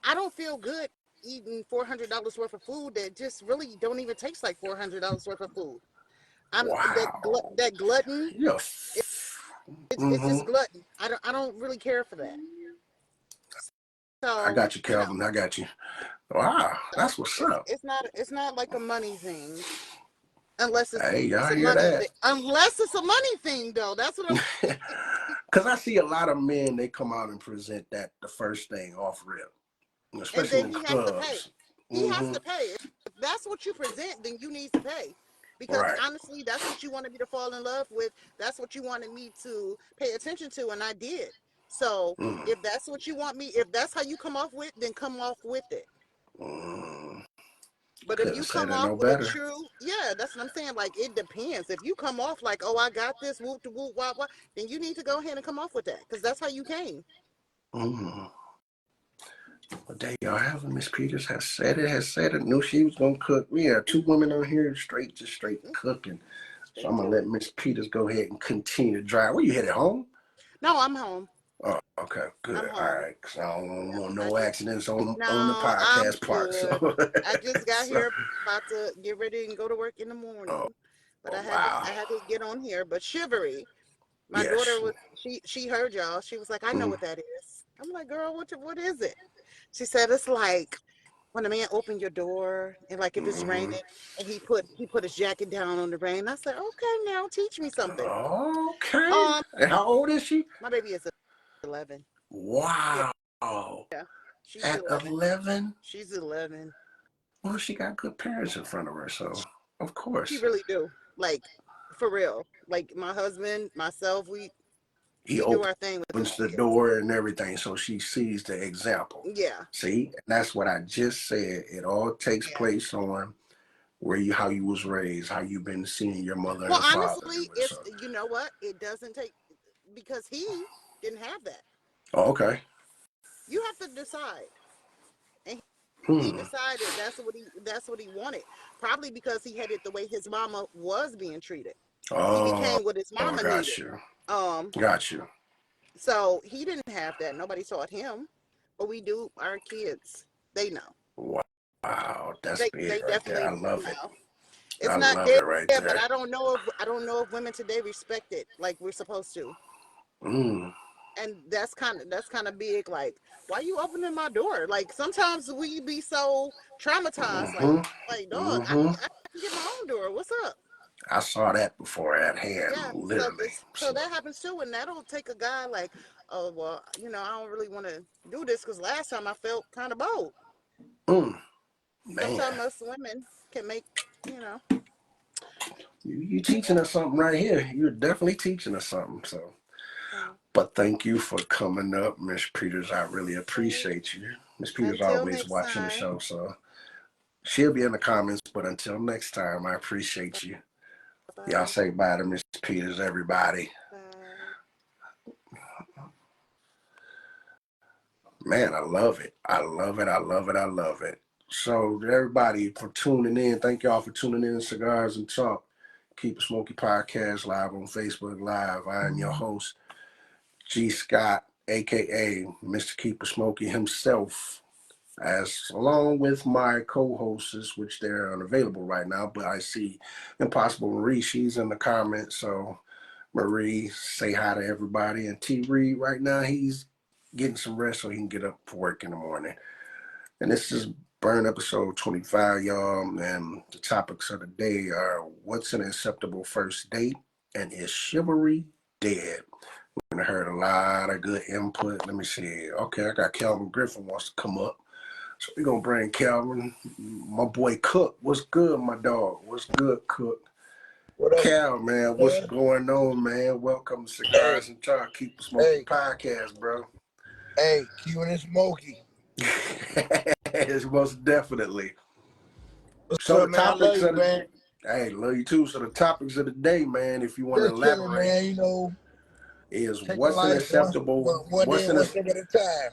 I don't feel good eating $400 worth of food that just really don't even taste like $400 worth of food. I'm wow. that glutton. Yeah. It's Mm-hmm. just glutton. I don't really care for that. I So got you, Calvin. I got you. Wow, so that's what's up. it's not like a money thing unless Hey, it's y'all a hear money that? thing. Unless it's a money thing though. That's what I'm Because I see a lot of men, they come out and present that the first thing off rip. and especially then in he has to pay. clubs. He has Mm-hmm. to pay. If that's what you present, then you need to pay. Because Right. honestly, that's what you wanted me to fall in love with. That's what you wanted me to pay attention to, and I did. So Mm. if that's what you want me, if that's how you come off with, then come off with it. Mm. But if Couldn't you say come that off no with a better. true, yeah, that's what I'm saying. Like it depends. If you come off like, oh, I got this, whoop to whoop, wah wah, then you need to go ahead and come off with that because that's how you came. Mm. Well, there y'all have it. Miss Peters has said it. Has said it. Knew she was gonna cook. We have two women on here straight cooking. So I'm Straight gonna to let it. Miss Peters go ahead and continue to drive. Where you headed home? No, I'm home. Oh, okay, I'm good. All home. right, because I don't Yeah, want I no just accidents on the no, I'm podcast part. good. So, I just got so here about to get ready and go to work in the oh, morning. But oh wow, I had to get on here. But Shivery, my daughter yes. was she heard y'all. She was like, I know Mm. what that is. I'm like, girl, what is it? She said it's like when a man opened your door and like if it's Mm-hmm. raining and he put his jacket down on the rain. I said, okay, now teach me something. Okay. Um, And how old is she? my baby is 11. Yeah, Wow. she's At 11. 11? She's 11. Well, she got good parents in front of her, so of She course. really do. Like for real. Like my husband, myself, He we do our thing with the opens the kids. door and everything, so she sees the example. Yeah, See, and that's what I just said. It all takes yeah. place on where you, how you was raised, how you been seeing your mother Well, and father honestly, do it. it's So, you know what? It doesn't take because he didn't have that. oh, okay. You have to decide. And he Hmm. decided that's what he wanted. Probably because he had it the way his mama was being treated. He Oh, became what his mama got needed. you. Um, Got you. so he didn't have that. Nobody taught him, but we do. Our kids, they know. Wow, that's They big right there. definitely I love it. know. It's I not love there, it right but there. I don't know if women today respect it like we're supposed to. Mm. And that's kind of big. Like, why you opening my door? Like sometimes we be so traumatized. Mm-hmm. Like dog, Mm-hmm. I can get my own door. What's up? I saw that before at hand, Yeah. literally. So So, that happens too, and that'll take a guy like, oh well, you know, I don't really want to do this because last time I felt kind of bold. mm, man, Sometimes us women can make, you know. you teaching us something right here. You're definitely teaching us something. So, So, but thank you for coming up, Miss Peters. I really so appreciate you. Miss Peters until always next watching the time. show, so she'll be in the comments. But until next time, I appreciate you. Y'all Bye. say bye to Miss Peters, everybody. Bye. Man, I love it. I love it. I love it. I love it. So, everybody, for tuning in, thank y'all for tuning in to Cigars and Talk. Keep a Smoky Podcast live on Facebook Live. I am your host, G.Scott, aka Mr. Keeper Smoky himself, as along with my co-hosts, which they're unavailable right now. But I see Impossible Marie, she's in the comments. So, Marie, say hi to everybody. And T. Reed, right now, he's getting some rest so he can get up for work in the morning. And this is Burn episode 25, y'all. And the topics of the day are what's an acceptable first date and is chivalry dead? I heard a lot of good input. Let me see. Okay, I got Calvin Griffin wants to come up. So we're going to bring Calvin. My boy Cook. What's good, my dog? What's good, Cook? What up, Cal, man, what's man? going on, man? Welcome to Hey, Cigars and Talk. Keep Smoking hey, Podcast, bro. Cuban and Smokey. It's most definitely. What's So up, the man? I love topics you, of the man. hey, love you too. So the topics of the day, man, if you want to Just chilling, elaborate, man. You know, is taking what's an life acceptable one day what's and an one step at a time.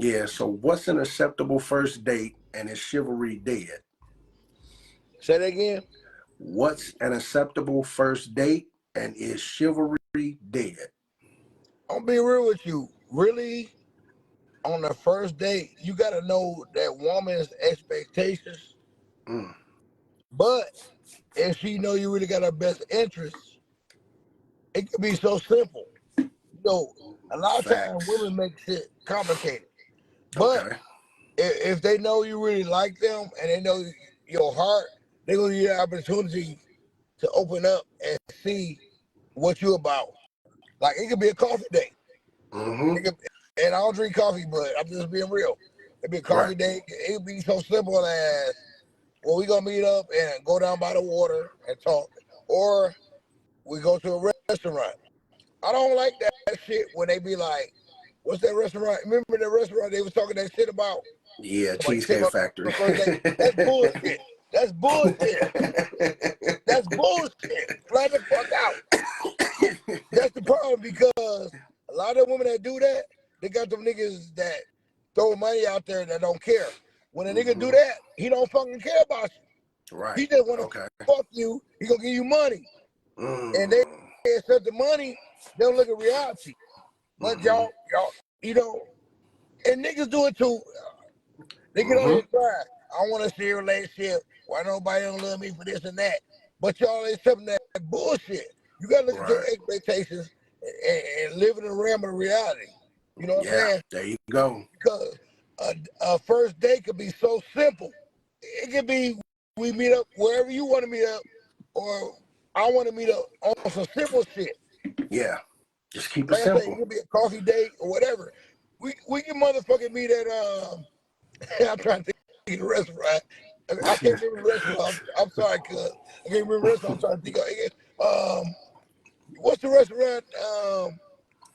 yeah, so what's an acceptable first date and is chivalry dead? Say that again. What's an acceptable first date and is chivalry dead? I'm being real with you. Really, on the first date, you got to know that woman's expectations. Mm, But if she know you really got her best interests, it can be so simple. You know, a lot of times facts. women make shit complicated. But Okay. if they know you really like them and they know your heart, they're gonna give you the opportunity to open up and see what you about. Like it could be a coffee date. Mm-hmm. It could, and I don't drink coffee, but I'm just being real. It'd be a coffee date. It'd be so simple as, well, we gonna meet up and go down by the water and talk, or we go to a restaurant. I don't like that shit when they be like, what's that restaurant? Remember the restaurant they was talking that shit about? Yeah, Somebody take Cheesecake on Factory. the first date. That's bullshit. That's bullshit. That's bullshit. Flat the fuck out. That's the problem, because a lot of women that do that, they got them niggas that throw money out there that don't care. When a nigga do that, he don't fucking care about you. Right. He just want to fuck you. He gonna give you money. And they accept the money, they don't look at reality. But y'all, you know, and niggas do it too. They get on here and cry. I want to see a relationship. Why nobody don't love me for this and that? But y'all accepting that bullshit. You gotta look at your expectations and live in the realm of reality. You know what I'm saying? There you go. Because a first date could be so simple. It could be we meet up wherever you want to meet up, or I want to meet up on some simple shit. Yeah. Just keep it Like simple. I say, it could be a coffee date or whatever. We can motherfucking meet at I'm trying to think of the restaurant. I can't remember the restaurant. I'm sorry, cuz I can't remember the restaurant. I'm trying to think of it. What's the restaurant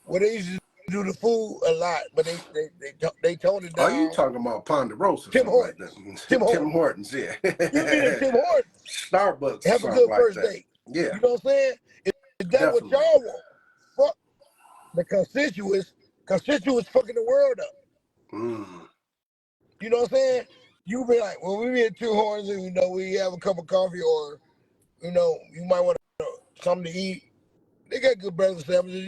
where they used to do the food a lot, but they toned it down? Are you talking about Ponderosa or Tim something Hortons. like that? Tim Tim Hortons. Hortons, yeah. You meet at Tim Hortons. Starbucks or Have a something good like first that. date. Yeah. You know what I'm saying? Is that Definitely. what y'all want? Fuck the constituents. Constituents fucking the world up. You know what I'm saying? You be like, well, we meet at Tim Hortons and we have a cup of coffee, or you might want something to eat. They got good breakfast sandwiches.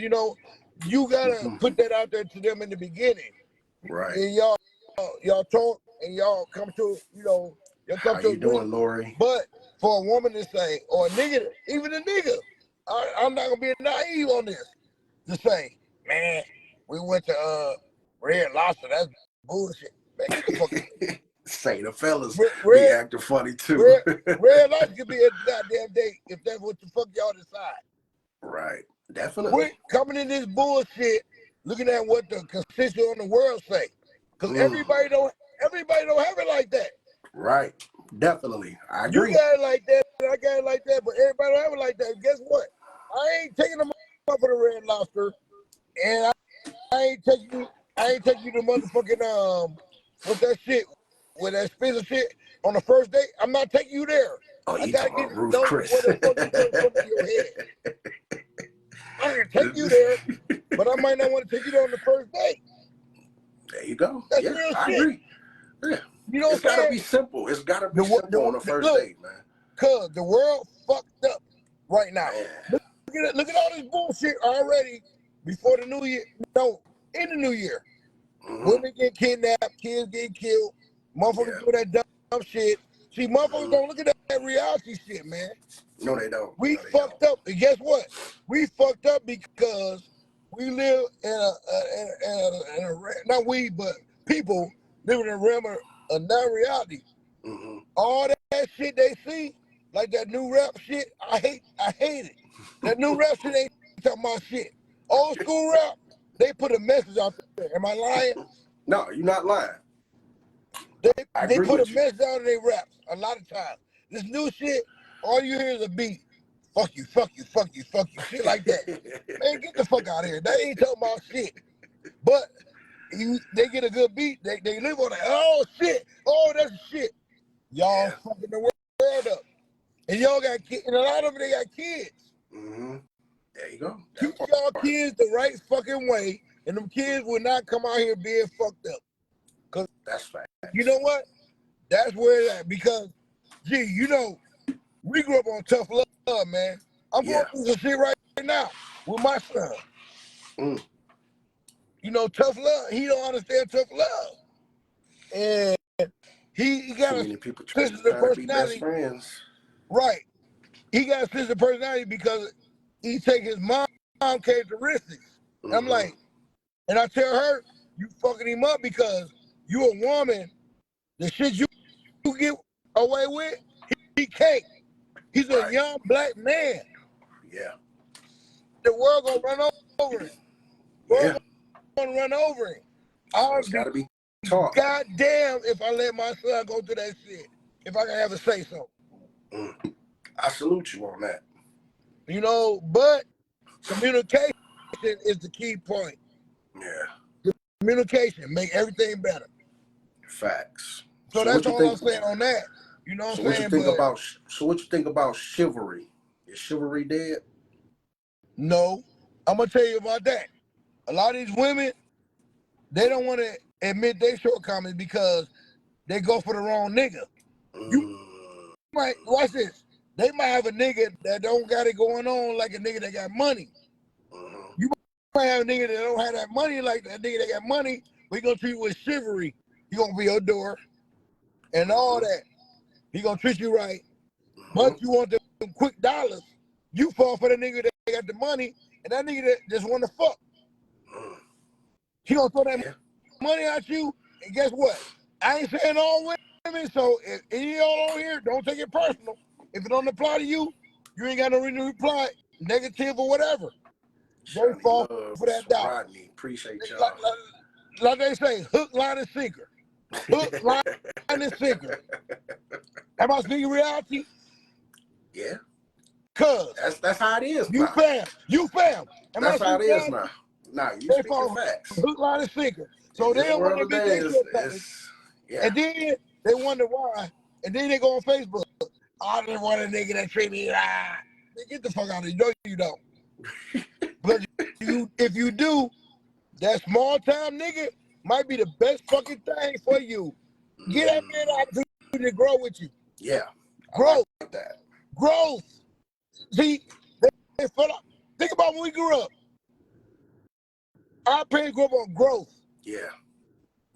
You gotta put that out there to them in the beginning. Right. And y'all talk and y'all come to y'all come How to you doing, Lori? But for a woman to say, or a nigga, even a nigga, I'm not gonna be naive on this, to say, man, we went to Red Lobster. That's bullshit. Man, get the fuck out. Say the fellas be acting funny too. Red Lobster could be a goddamn date if that's what the fuck y'all decide. Right. Definitely. We're coming in this bullshit, looking at what the constituents on the world say, because everybody don't have it like that. Right. Definitely. I agree. You got it like that, and I got it like that, but everybody don't have it like that. Guess what? I ain't taking them up for the Red Lobster, and I ain't taking you to motherfucking what's that shit with that expensive shit on the first date. I'm not taking you there. Oh, I you gotta talking get about to Ruth know Chris. what the fuck you put in your head. I can take you there, but I might not want to take you there on the first date. There you go. That's real shit. I agree. Yeah. You know what I'm saying? It's gotta be simple. It's gotta be simple on the first date, man. Cause the world fucked up right now. Look at all this bullshit already before the new year. No, in the new year. Women get kidnapped, kids get killed, motherfuckers do that dumb shit. See, motherfuckers don't look at that reality shit, man. No, they don't. We fucked up, and guess what? We fucked up because we live in a not we, but people living in a realm of non-reality. All that shit they see, like that new rap shit, I hate it. That new rap shit ain't talking about shit. Old school rap, they put a message out there. Am I lying? No, you're not lying. They put a message out in their raps a lot of times. This new shit, all you hear is a beat. Fuck you, fuck you, fuck you, fuck you, shit like that. Man, get the fuck out of here. That ain't talking about shit. But they get a good beat, they live on it. Oh shit, oh that's shit. Y'all fucking the world up. And y'all got kids, and a lot of them, they got kids. There you go. Teach y'all kids the right fucking way, and them kids will not come out here being fucked up. Cause that's fact. You know what? That's where it's at. Because, we grew up on tough love, man. I'm going through some shit right now with my son. Tough love. He don't understand tough love. And he got a sensitive personality. Friends. Right. He got a sensitive personality because he take his mom characteristics. I'm like, and I tell her, you fucking him up because you a woman. The shit you get away with, he can't. He's a young black man. Yeah. The world gonna run over him. World gonna run over him. So it's gotta be Talk. goddamn if I let my son go through that shit. If I can have a say so. I salute you on that. You know, but communication is the key point. Yeah. Communication make everything better. Facts. So that's all I'm saying on that. You know what I'm saying? So what you think about chivalry? Is chivalry dead? No. I'm gonna tell you about that. A lot of these women, they don't want to admit their shortcomings because they go for the wrong nigga. You might watch this. They might have a nigga that don't got it going on like a nigga that got money. You might have a nigga that don't have that money like that nigga that got money, but he gonna treat you with chivalry. He gonna be your door and all that. He gonna treat you right. But you want them quick dollars. You fall for the nigga that got the money and that nigga that just want to fuck. He gonna throw that money at you, and guess what? I ain't saying all women, so if any of y'all on here, don't take it personal. If it don't apply to you, you ain't got no reason to reply negative or whatever. They fall for that dollar. Rodney, appreciate y'all. Like they say, hook, line, and sinker. Hook, line, and sinker. Am I speaking reality? Yeah. Cuz. That's how it is You now. fam. Am That's I how it is reality? now. Nah, you They speaking fall facts. hook, line, and sinker. So they don't want to admit their shortcomings. Yeah. And then they wonder why. And then they go on Facebook. I didn't want a nigga that treat me right. Get the fuck out of here. No, you don't. But if you do, that small time nigga might be the best fucking thing for you. Get that man an opportunity to grow with you. Yeah. Growth. I like that. Growth. See, think about when we grew up. Our parents grew up on growth. Yeah.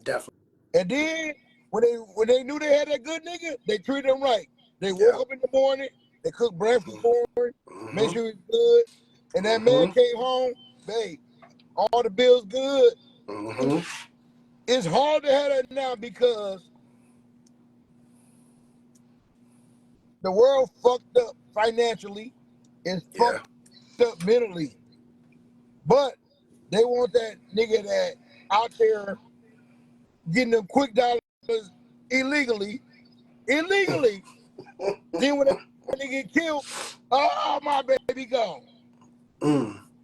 Definitely. And then when they knew they had that good nigga, they treated him right. They woke up in the morning, they cooked breakfast for him, make sure he's good. And that man came home, babe, all the bills good. It's hard to have that now because the world fucked up financially and fucked up mentally. But they want that nigga that out there getting them quick dollars illegally. Then when that nigga get killed, oh, my baby gone.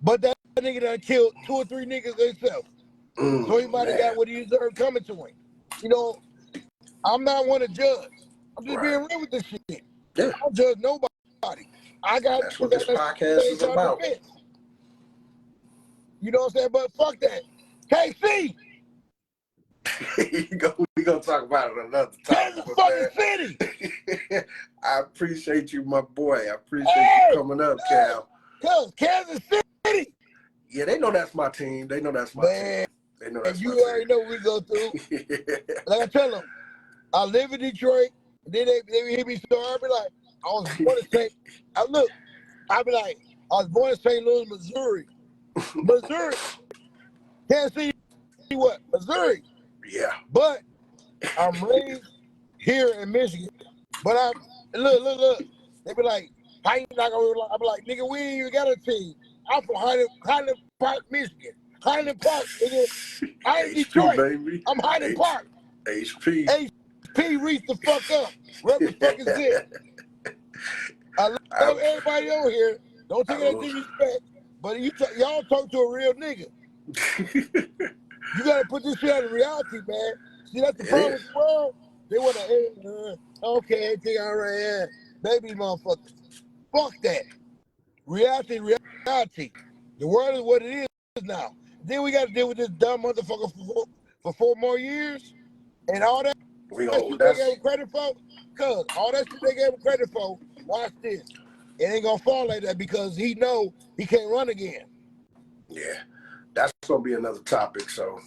But that nigga done killed 2 or 3 niggas himself. So he might have got what he deserved coming to him. You know, I'm not one to judge. I'm just being real with this shit. Yeah. I don't judge nobody. That's what this podcast is about. You know what I'm saying? But fuck that. KC! we gonna talk about it another time. Kansas fucking City! I appreciate you, my boy. I appreciate you coming up, Cal. Cause Kansas City! Yeah, they know that's my team. They know that's my team. They know that's you my already know what we go through. Like I tell them, I live in Detroit. And then they hear me so I be like, I was born in St. I be like, I was born in St. Louis, Missouri. Can't see what? Missouri. Yeah. But I'm raised here in Michigan. But look. They be like, how you not gonna? I be like, nigga, we ain't even got a team. I'm from Highland Park, Michigan. Highland Park, nigga. I ain't Detroit. Baby. I'm Highland Park. HP. Reach the fuck up. Rub the fucking zip. I love everybody on here. Don't take it as disrespect. But y'all talk to a real nigga. You gotta put this shit out of reality, man. See, that's the problem with the world. They wanna, okay, everything all right, yeah. Baby motherfuckers. Fuck that. Reality. The world is what it is now. Then we gotta deal with this dumb motherfucker for 4 more years. And all that shit they gave him credit for, cuz all that shit they gave him credit for, watch this. It ain't gonna fall like that because he know he can't run again. Yeah, that's gonna be another topic. So,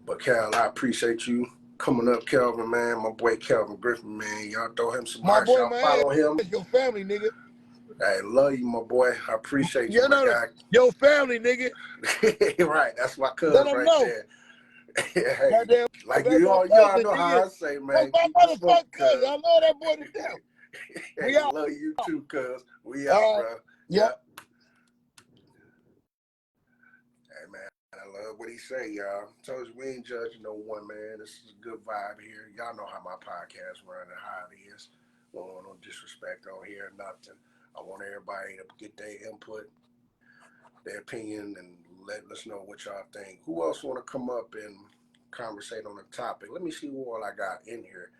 but Cal, I appreciate you coming up, Kelvin, man. My boy Kelvin Griffin, man. Y'all throw him some hearts. Y'all follow him. That's your family, nigga. I love you, my boy. I appreciate you, my guy. Your family, nigga. Right, that's my cousin right there. Hey, like you all know how I say, man. That's my motherfucking cousin. I love that boy to death. We love you too, cuz. We out, bro. Yeah. Hey, man, I love what he say, y'all. Told you we ain't judging no one, man. This is a good vibe here. Y'all know how my podcast run and how it is. We don't want no disrespect on here, nothing. I want everybody to get their input, their opinion, and let us know what y'all think. Who else want to come up and conversate on the topic? Let me see who all I got in here.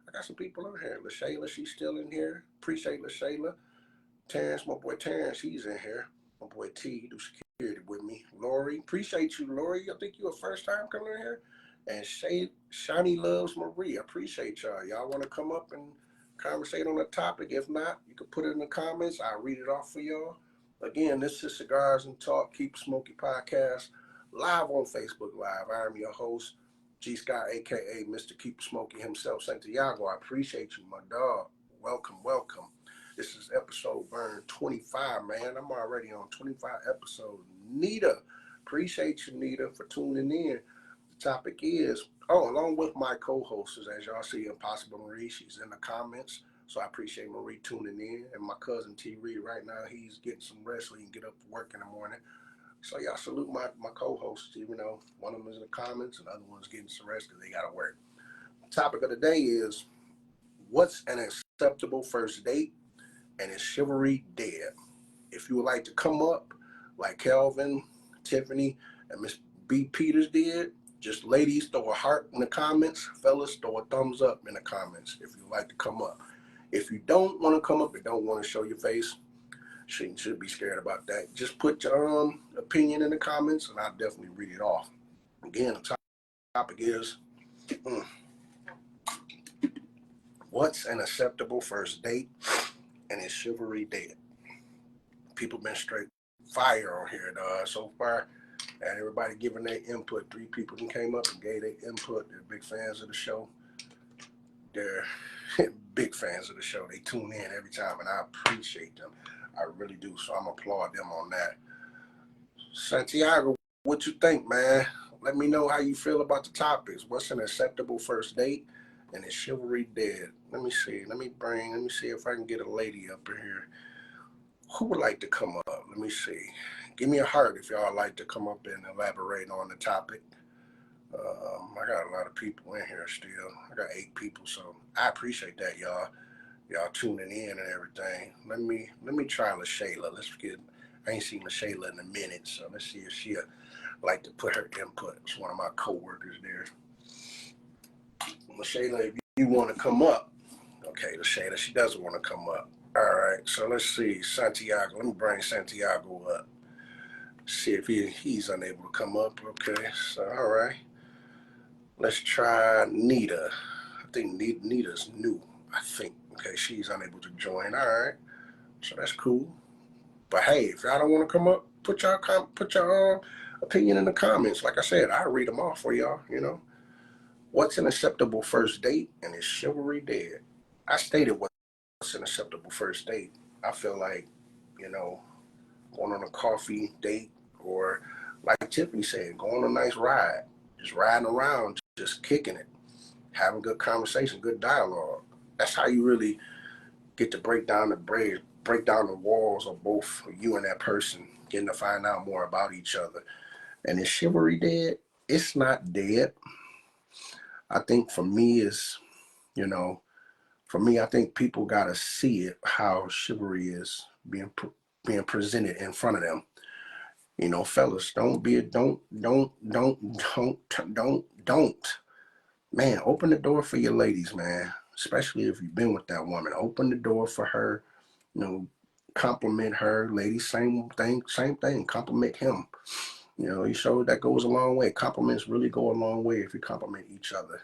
I got some people in here. LaShayla, she's still in here. Appreciate LaShayla. Terrence, my boy Terrence, he's in here. My boy T, he do security with me. Lori, appreciate you, Lori. I think you a first time coming in here. And Shani Loves Marie. I appreciate y'all. Y'all want to come up and conversate on the topic? If not, you can put it in the comments. I'll read it off for y'all. Again, this is Cigars and Talk, Keep Smokey Podcast, live on Facebook Live. I am your host, G.Scott, a.k.a. Mr. Keep Smokey himself, Santiago. I appreciate you, my dog. Welcome, welcome. This is episode burn 25, man. I'm already on 25 episodes. Nita, appreciate you, Nita, for tuning in. The topic is, along with my co-hosts, as y'all see, Impossible Marie, she's in the comments. So I appreciate Marie tuning in. And my cousin T. Reed, right now, he's getting some rest so he can get up for work in the morning. So y'all salute my co-hosts, even though one of them is in the comments and the other one's getting some rest because they got to work. The topic of the day is, what's an acceptable first date? And is chivalry dead? If you would like to come up like Kelvin, Tiffany, and Miss B. Peters did, just ladies, throw a heart in the comments. Fellas, throw a thumbs up in the comments if you would like to come up. If you don't want to come up and don't want to show your face, shouldn't be scared about that. Just put your opinion in the comments, and I'll definitely read it off. Again, the topic is, what's an acceptable first date? And is chivalry dead? People been straight fire on here so far, and everybody giving their input. 3 people that came up and gave their input. They're big fans of the show. They're big fans of the show. They tune in every time, and I appreciate them. I really do. So I'm applaud them on that. Santiago, what you think, man? Let me know how you feel about the topics. What's an acceptable first date? And is chivalry dead? Let me see. Let me see if I can get a lady up in here. Who would like to come up? Let me see. Give me a heart if y'all like to come up and elaborate on the topic. I got a lot of people in here still. I got 8 people, so I appreciate that, y'all. Y'all tuning in and everything. Let me try LaShayla. I ain't seen LaShayla in a minute, so let's see if she'll like to put her input. It's one of my co-workers there. LaShayla, if you want to come up. Okay, LaShayla, she doesn't want to come up. All right, so let's see. Santiago, let me bring Santiago up. See if he's unable to come up. Okay, so all right. Let's try Nita. I think Nita's new, I think. Okay, she's unable to join. All right, so that's cool. But hey, if y'all don't want to come up, put your opinion in the comments. Like I said, I'll read them off for y'all, you know. What's an acceptable first date, and is chivalry dead? I stated what's an acceptable first date. I feel like, you know, going on a coffee date, or like Tiffany said, going on a nice ride, just riding around, just kicking it, having good conversation, good dialogue. That's how you really get to break down the walls of both you and that person, getting to find out more about each other. And is chivalry dead? It's not dead. I think for me is, you know, I think people gotta see it, how chivalry is being presented in front of them. You know, fellas, don't. Man, open the door for your ladies, man. Especially if you've been with that woman. Open the door for her. You know, compliment her. Ladies, same thing. Compliment him. You know, you show that goes a long way. Compliments really go a long way if you compliment each other.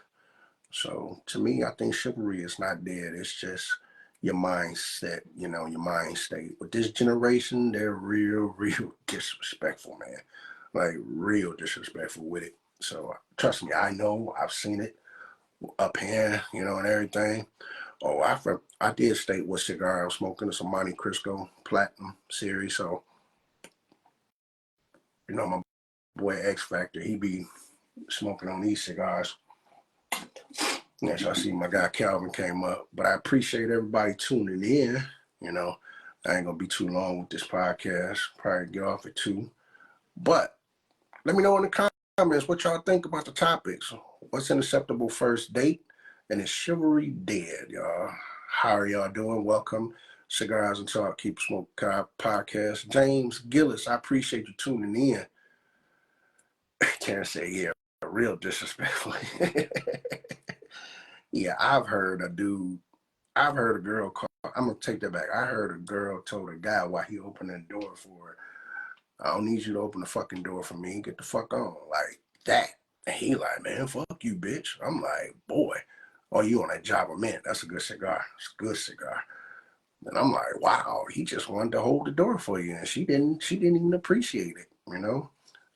So to me, I think chivalry is not dead. It's just your mindset, you know, your mind state. With this generation, they're real disrespectful, man. Like real disrespectful with it. So trust me, I know, I've seen it up here, you know, and everything. Oh, I did state what cigar I was smoking. It's a Monte Cristo Platinum series. So, you know, my boy X Factor, he be smoking on these cigars. Yes, I see my guy Calvin came up, but I appreciate everybody tuning in. You know, I ain't gonna be too long with this podcast. Probably get off at 2. But let me know in the comments. comments what y'all think about the topics. What's an acceptable first date? And is chivalry dead, y'all? How are y'all doing? Welcome. Cigars and Talk, Keep Smoking podcast. James Gillis, I appreciate you tuning in. Can't say, yeah, real disrespectfully. Yeah, I've heard a girl call, I'm going to take that back. I heard a girl told a guy while he opened that door for her, I don't need you to open the fucking door for me. Get the fuck on. Like that. And he like, man, fuck you, bitch. I'm like, boy, oh, you on that Java Mint. That's a good cigar. It's a good cigar. And I'm like, wow, he just wanted to hold the door for you. And she didn't even appreciate it, you know?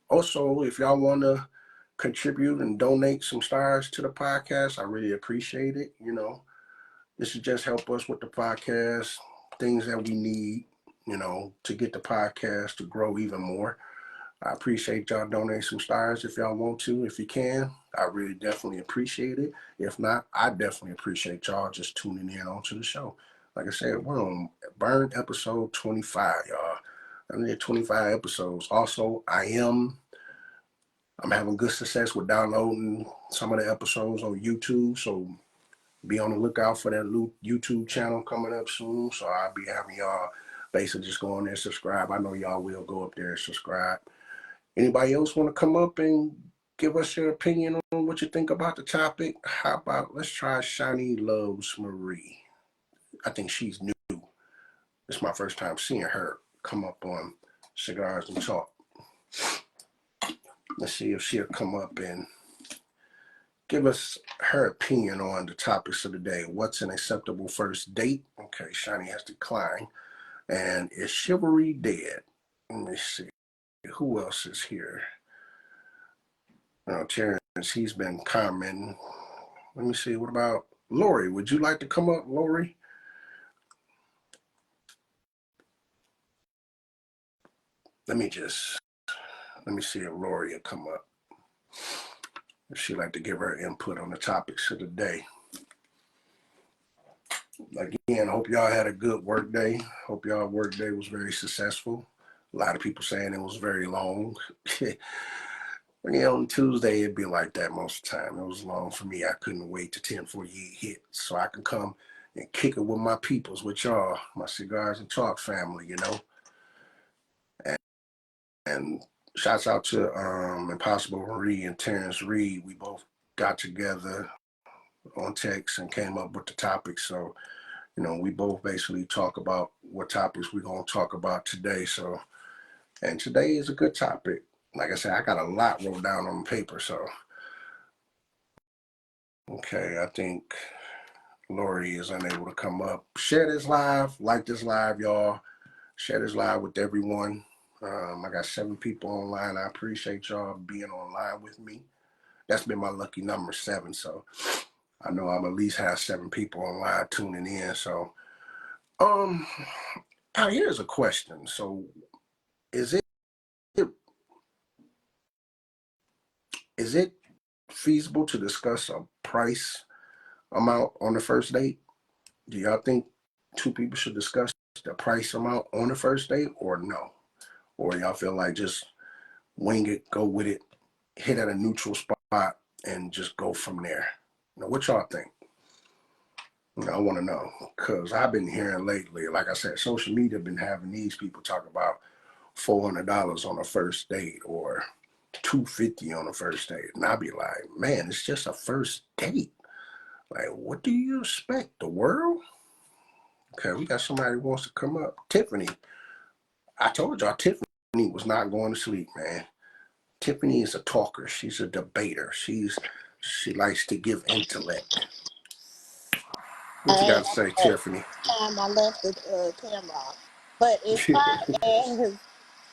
Also, if y'all want to contribute and donate some stars to the podcast, I really appreciate it. You know, this should just help us with the podcast, things that we need, you know, to get the podcast to grow even more. I appreciate y'all donating some stars if y'all want to. If you can, I really definitely appreciate it. If not, I definitely appreciate y'all just tuning in onto the show. Like I said, we're on Burn episode 25, y'all. I'm at 25 episodes. Also, I'm having good success with downloading some of the episodes on YouTube. So be on the lookout for that new YouTube channel coming up soon. So I'll be having y'all basically just go on there and subscribe. I know y'all will go up there and subscribe. Anybody else want to come up and give us your opinion on what you think about the topic? How about let's try Shiny Loves Marie. I think she's new. It's my first time seeing her come up on Cigars and Talk. Let's see if she'll come up and give us her opinion on the topics of the day. What's an acceptable first date? Okay, Shiny has declined. And is chivalry dead? Let me see. Who else is here? Terrence, he's been commenting. Let me see. What about Lori? Would you like to come up, Lori? Let me see if Lori will come up. If she'd like to give her input on the topics of the day. Again, hope y'all had a good work day. Hope y'all work day was very successful. A lot of people saying it was very long. On Tuesday, it'd be like that most of the time. It was long for me. I couldn't wait till 10:48 hit so I can come and kick it with my peoples, with y'all, my Cigars and Talk family, you know. And shouts out to Impossible Marie and Terrence Reed. We both got together on text and came up with the topic. So, you know, we both basically talk about what topics we're going to talk about today. So, and today is a good topic. Like I said, I got a lot wrote down on paper. So, okay, I think Lori is unable to come up. Share this live, like this live, y'all. Share this live with everyone. I got 7 people online. I appreciate y'all being online with me. That's been my lucky number, 7. So I know I'm at least have 7 people online tuning in. So, now here's a question. So, is it feasible to discuss a price amount on the first date? Do y'all think 2 people should discuss the price amount on the first date, or no? Or y'all feel like just wing it, go with it, hit at a neutral spot, and just go from there? You know, what y'all think? You know, I want to know, because I've been hearing lately, like I said, social media been having these people talk about $400 on a first date or $250 on a first date. And I'll be like, man, it's just a first date. Like, what do you expect? The world? Okay, we got somebody who wants to come up. Tiffany. I told y'all Tiffany was not going to sleep, man. Tiffany is a talker. She's a debater. She likes to give intellect. What you got to say, Tiffany? I left the camera. But as far as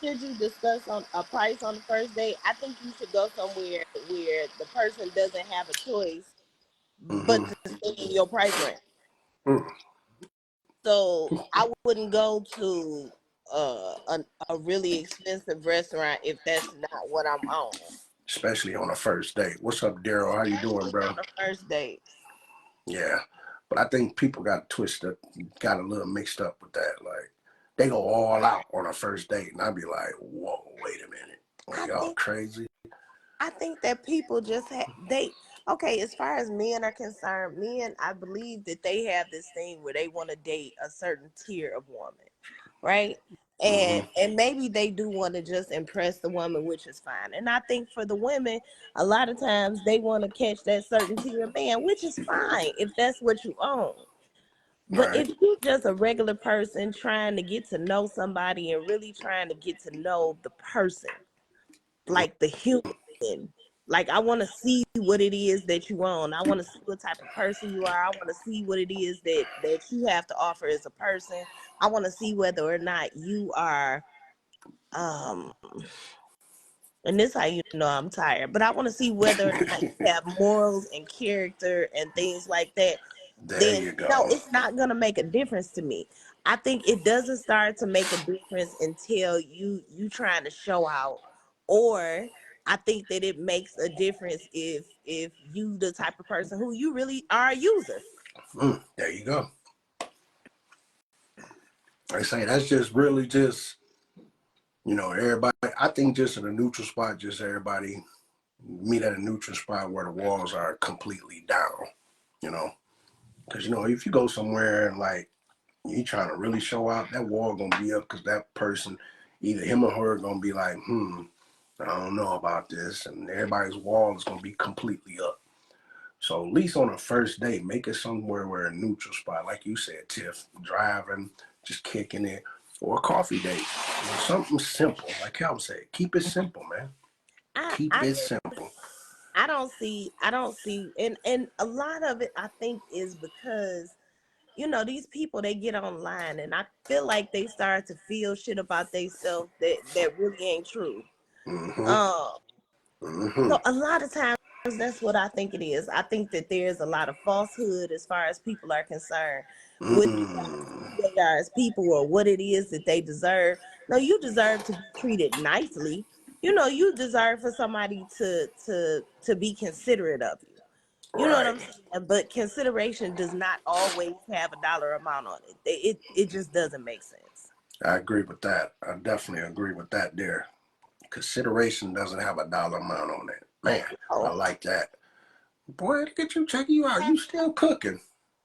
should you discuss on a price on the first date, I think you should go somewhere where the person doesn't have a choice but to stay in your price range. Mm. So I wouldn't go to a really expensive restaurant if that's not what I'm on. Especially on a first date. What's up, Daryl? How you doing, bro? On the first date. Yeah, but I think people got twisted, got a little mixed up with that. Like, they go all out on a first date, and I'd be like, whoa, wait a minute. Are y'all crazy? I think that people just okay, as far as men are concerned, men, I believe that they have this thing where they want to date a certain tier of woman, right? And maybe they do want to just impress the woman, which is fine. And I think for the women, a lot of times they want to catch that certain tier of man, which is fine if that's what you own. But Right. if you're just a regular person trying to get to know somebody and really trying to get to know the person, like the human. Like I want to see what it is that you own. I want to see what type of person you are. I want to see what it is that you have to offer as a person. I want to see whether or not you are um and this how you know I'm tired, but I want to see whether or not you have morals and character and things like that. There Then you no, go. it's not gonna make a difference to me. I think it doesn't start to make a difference until you trying to show out, or I think that it makes a difference if you the type of person who you really are a user. There you go. I say that's just really just, everybody. I think just in a neutral spot, just everybody meet at a neutral spot where the walls are completely down. You know, because if you go somewhere and like you trying to really show out, that wall gonna be up because that person, either him or her, gonna be like, I don't know about this, and everybody's wall is gonna be completely up. So at least on a first date, make it somewhere where a neutral spot, like you said, Tiff, driving, just kicking it, or a coffee date. Something simple, like Calvin said. Keep it simple, man. Keep I it just simple. I don't see and a lot of it I think is because these people they get online and I feel like they start to feel shit about themselves that really ain't true. Mm-hmm. Um, Mm-hmm. so a lot of times that's what I think it is. I think that there's a lot of falsehood as far as people are concerned with regards to Mm. who they are as people or what it is that they deserve. No, you deserve to be treated nicely. You deserve for somebody to be considerate of you. You know what Right. I'm saying? But consideration does not always have a dollar amount on it. It just doesn't make sense. I agree with that. I definitely agree with that there. Consideration doesn't have a dollar amount on it. Man, I Oh, like that. Boy, look at you, checking you out. You still cooking.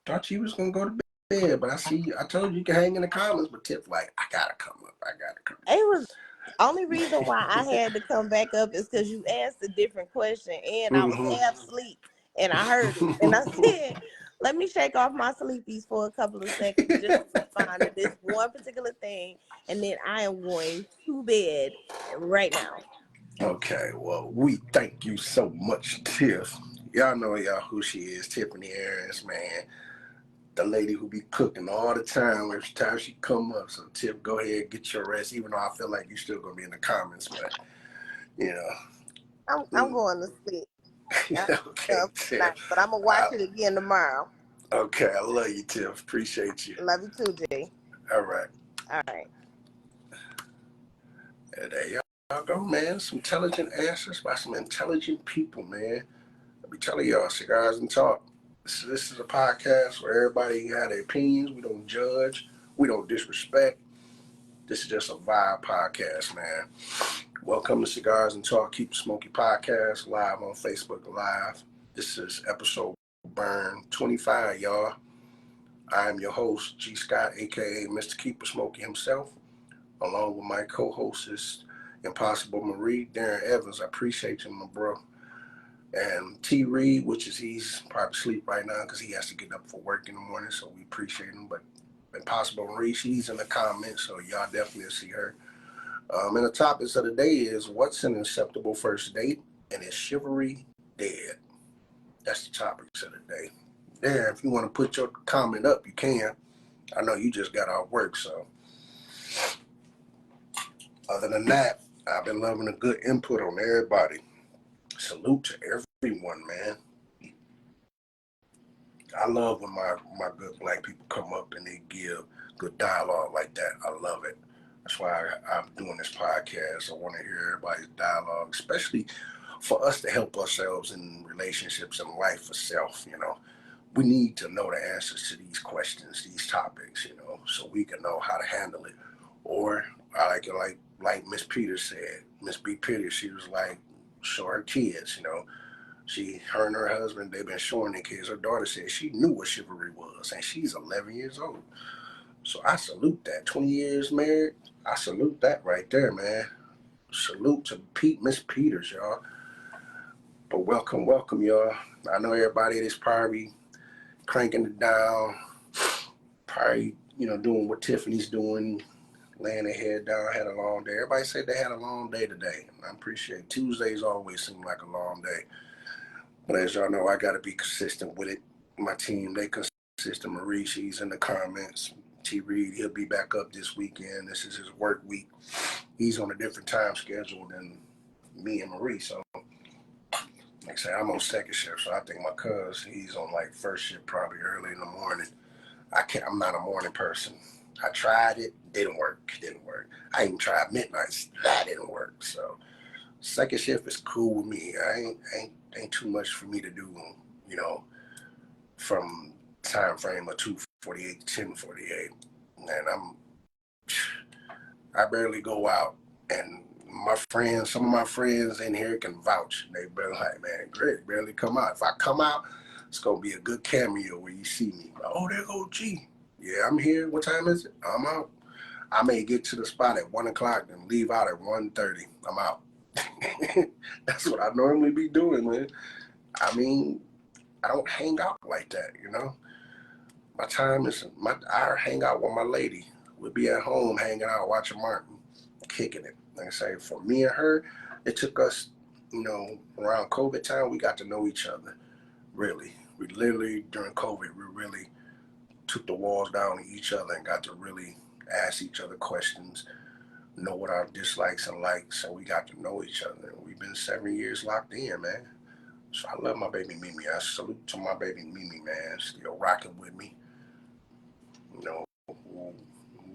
Thought you was gonna go to bed, but I told you can hang in the comments, but Tiff like, I gotta come up. I gotta come it was only reason why I had to come back up is because you asked a different question and I was half asleep and I heard it. And I said, let me shake off my sleepies for a couple of seconds just to respond to this one particular thing. And then I am going to bed right now. Okay, well, we thank you so much, Tiff. Y'all know who she is, Tiffany Aarons, man. The lady who be cooking all the time every time she come up. So Tiff, go ahead, get your rest, even though I feel like you still gonna be in the comments, but you I'm know. going to sleep. I'm Okay, up for the night, Tiff. but I'm gonna watch it again tomorrow. Okay, I love you, Tiff. Appreciate you. Love you too, Jay. All right. All right. And there y'all go, man. Some intelligent answers by some intelligent people, man. I be telling y'all, Cigars and Talk. This is a podcast where everybody got their opinions. We don't judge. We don't disrespect. This is just a vibe podcast, man. Welcome to Cigars and Talk. Keep Smokey Podcast live on Facebook Live. This is episode Burn 25, y'all. I am your host, G.Scott, aka Mr. Keeper Smokey himself, along with my co-hostess, Impossible Marie, Darren Evans. I appreciate you, my bro. And T. Reed, which is he's probably asleep right now because he has to get up for work in the morning, so we appreciate him. But Impossible Marie, she's in the comments, so y'all definitely see her. And the topics of the day is what's an acceptable first date and is chivalry dead? That's the topics of the day. There, if you want to put your comment up, you can. I know you just got off work, so other than that, I've been loving a good input on everybody. Salute to everyone, man. I love when my good black people come up and they give good dialogue like that. I love it. That's why I'm doing this podcast. I want to hear everybody's dialogue, especially for us to help ourselves in relationships and life itself. We need to know the answers to these questions, these topics, so we can know how to handle it. Or I like it like Miss Peters said, Miss B. Peters, she was like, show her kids, her and her husband, they've been showing their kids. Her daughter said she knew what chivalry was, and she's 11 years old. So I salute that. 20 years married, I salute that right there, man. Salute to Miss Peters, y'all. But welcome, y'all. I know everybody is probably cranking it down, probably, doing what Tiffany's doing, laying their head down, had a long day. Everybody said they had a long day today. I appreciate it. Tuesdays always seem like a long day. But as y'all know, I got to be consistent with it. My team, they consistent. Marie, she's in the comments. T. Reed, he'll be back up this weekend. This is his work week. He's on a different time schedule than me and Marie. So, like I say, I'm on second shift. So I think my cuz, he's on like first shift probably early in the morning. I'm not a morning person. I tried it, didn't work. I even tried midnights, that didn't work. So second shift is cool with me. Ain't too much for me to do, from time frame of 2:48 to 10:48. And I barely go out. And some of my friends in here can vouch. They been like, man, Greg barely come out. If I come out, it's gonna be a good cameo where you see me. Oh, there go G. Yeah, I'm here. What time is it? I'm out. I may get to the spot at 1 o'clock and leave out at 1:30. I'm out. That's what I normally be doing, man. I mean, I don't hang out like that, My time is I hang out with my lady. We'll be at home hanging out, watching Martin, kicking it. Like I say, for me and her, it took us, around COVID time, we got to know each other. Really. We literally, during COVID, we really took the walls down to each other and got to really ask each other questions, know what our dislikes and likes, so we got to know each other. We've been 7 years locked in, man. So I love my baby Mimi. I salute to my baby Mimi, man. Still rocking with me.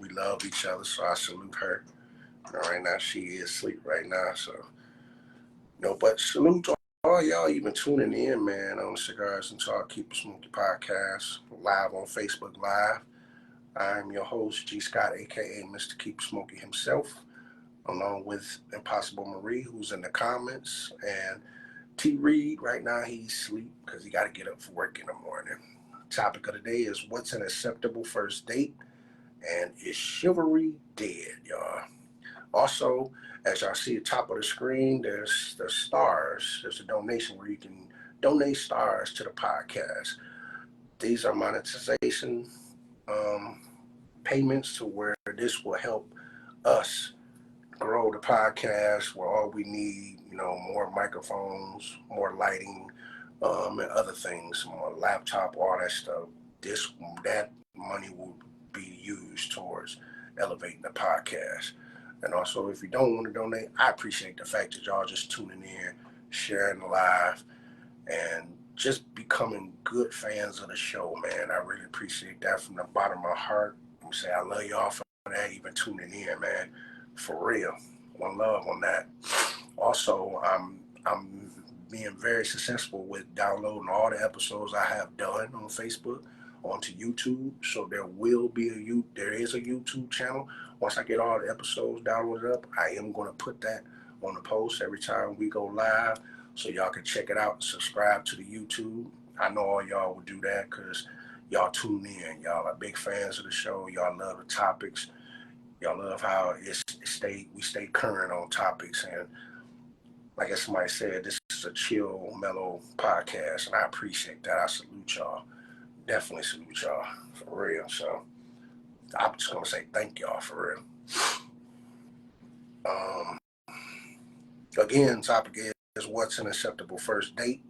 We love each other, so I salute her. Right now, she is asleep right now, so. But salute to all y'all even tuning in, man, on the Cigars and Talk Keep It Smokey podcast, live on Facebook Live. I'm your host, G.Scott, a.k.a. Mr. Keep Smokey himself, along with Impossible Marie, who's in the comments, and T. Reed. Right now, he's asleep because he got to get up for work in the morning. Topic of the day is what's an acceptable first date, and is chivalry dead, y'all? Also, as y'all see at the top of the screen, there's stars. There's a donation where you can donate stars to the podcast. These are monetization payments to where this will help us grow the podcast, where all we need, more microphones, more lighting, and other things, more laptop, all that stuff. That money will be used towards elevating the podcast. And also, if you don't want to donate, I appreciate the fact that y'all just tuning in, sharing the live, and just becoming good fans of the show, man. I really appreciate that from the bottom of my heart. I'm saying I love y'all for that, even tuning in, man. For real. One love on that. Also, I'm being very successful with downloading all the episodes I have done on Facebook onto YouTube. So there is a YouTube channel. Once I get all the episodes downloaded up, I am going to put that on the post every time we go live, so y'all can check it out and subscribe to the YouTube. I know all y'all will do that because y'all tune in. Y'all are big fans of the show. Y'all love the topics. Y'all love how we stay current on topics. And like somebody said, this is a chill, mellow podcast, and I appreciate that. I salute y'all. Definitely salute y'all, for real. So I'm just going to say thank y'all, for real. Again, topic is what's an acceptable first date,